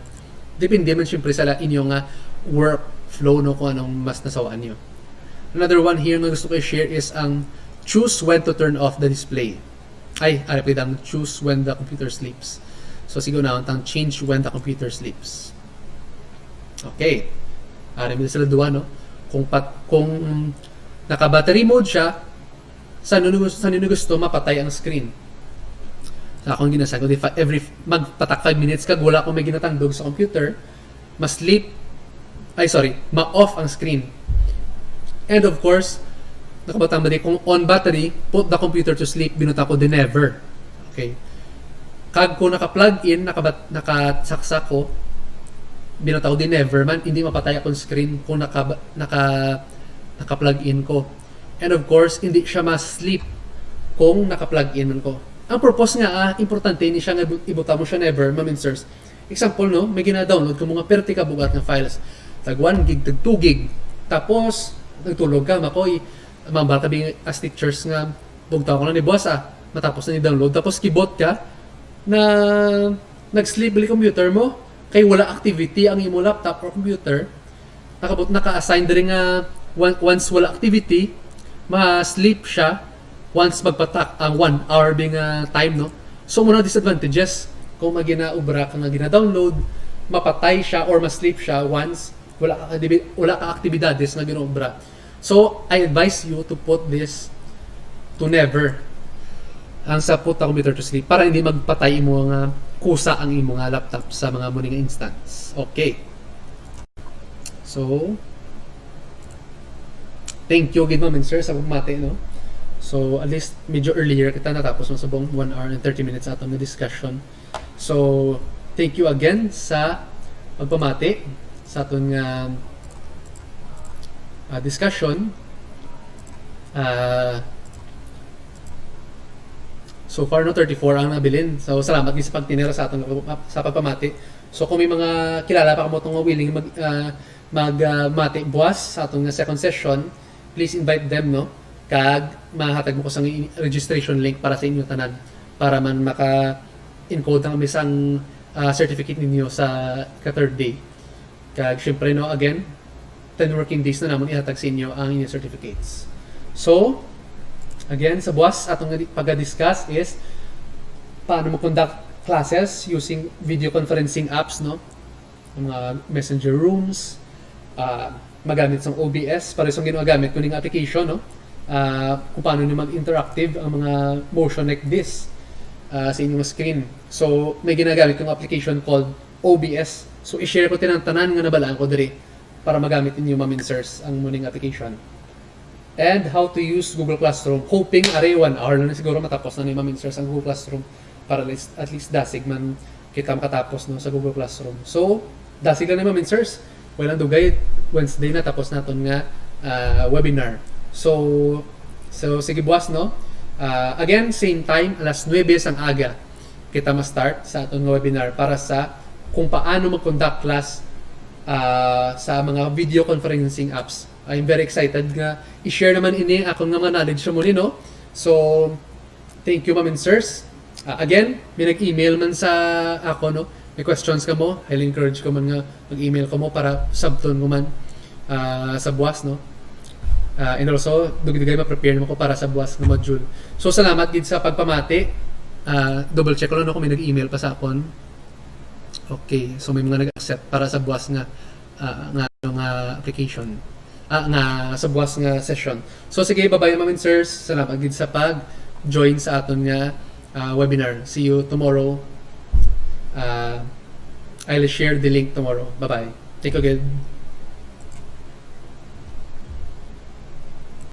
Depende man syempre sa inyong workflow, no, kung anong mas nasawaan nyo. Another one here na gusto ko i-share is ang choose when to turn off the display. Choose when the computer sleeps. So siguro na ang change when the computer sleeps. Okay. Mo sila duwa, no? Kung naka-battery mode siya, saan nyo gusto mapatay ang screen? Akong ginasagot, every magpatak 5 minutes kag wala akong may ginatandog sa computer, ma-off ang screen. And of course, nakabatang ba kung on battery, put the computer to sleep, binuta ko din never. Okay. Kag kung naka-plug in, nakasaksak ko, binataw din never man hindi mapatay akong screen kung naka-plug in ko. And of course, hindi siya ma-sleep kung naka-plug in man ko. Ang purpose nga, importante, hindi siya nga ibuta mo siya never, maminsers. Example, no, may gina-download ko mga perti ka bugat ng files. Tag 1 gig, tag 2 gig. Tapos, nagtulog ka, makoy, mambal ka bing as teachers nga, bugtaw ko na ni boss matapos na ni-download. Tapos, kibot ka, na nag-sleep bali computer mo, kay wala activity ang imo laptop or computer, naka-assign din nga, once wala activity, ma-sleep siya, once magpatak ang 1 hour being time, no? So, muna disadvantages, kung magina-ubra ka nga gina-download, mapatay siya or ma-sleep siya once wala ka aktibidades na ginobra. So, I advise you to put this to never. Ang sa put ang computer to sleep para hindi magpatay mo nga kusa ang imo nga laptop sa mga muning instance. Okay. So, thank you gid ma'am and sir sa pagmati, no? So, at least medyo earlier kita natapos mo sa buong 1 hour and 30 minutes atong na discussion. So, thank you again sa pagpamati sa aton nga discussion. So far, no, 34 ang nabilin. So, salamat din sa pagtinira sa aton sa pagpamati. So, kung may mga kilala pa kamo itong willing magmati buwas sa aton nga second session, please invite them, no? Kag mahatag mo ko sa registration link para sa inyo tanan para man maka-encode ang isang certificate ninyo sa ka-third day. Kag syempre, no, again, 10 working days na naman ihatag sa inyo ang inyong certificates. So, again, sa buwas atong pag-discuss is paano mo conduct classes using video conferencing apps, no? Mga messenger rooms, magamit sa OBS para sa ginagamit kuning application, no? Kung paano nyo mag-interactive ang mga motion like this sa inyong screen. So, may ginagamit yung application called OBS. So, i-share ko tinantanan nga nabalaan ko diri para magamit ninyo maminsers ang muning application. And how to use Google Classroom. Hoping aray 1 hour na siguro matapos na ni maminsers ang Google Classroom para at least dasig man kita makatapos, no, sa Google Classroom. So, dasig lang ni maminsers. Walang dugay, Wednesday na tapos naton nga webinar. So sige buwas, no? Again, same time, alas 9 ang aga kita ma-start sa atong webinar para sa kung paano mag-conduct class sa mga video conferencing apps. I'm very excited nga i-share naman ini akong nga mga knowledge sa muli, no? So, thank you, ma'am and sirs. Again, may nag-email man sa ako, no? May questions ka mo, highly encourage ko man nga mag-email ko mo para subton mo man sa buwas, no? And also, dugay ma-prepare mo ko para sa buwas na module. So, salamat gid sa pagpamati. Double check ko lang kung may nag-email pa sa akon. Okay, so may mga nag-accept para sa buwas nga application. Nga sa buwas nga session. So, sige, bye-bye, ma'am and sirs. Salamat gid sa pag-join sa aton nga webinar. See you tomorrow. I'll share the link tomorrow. Bye-bye. Take a good.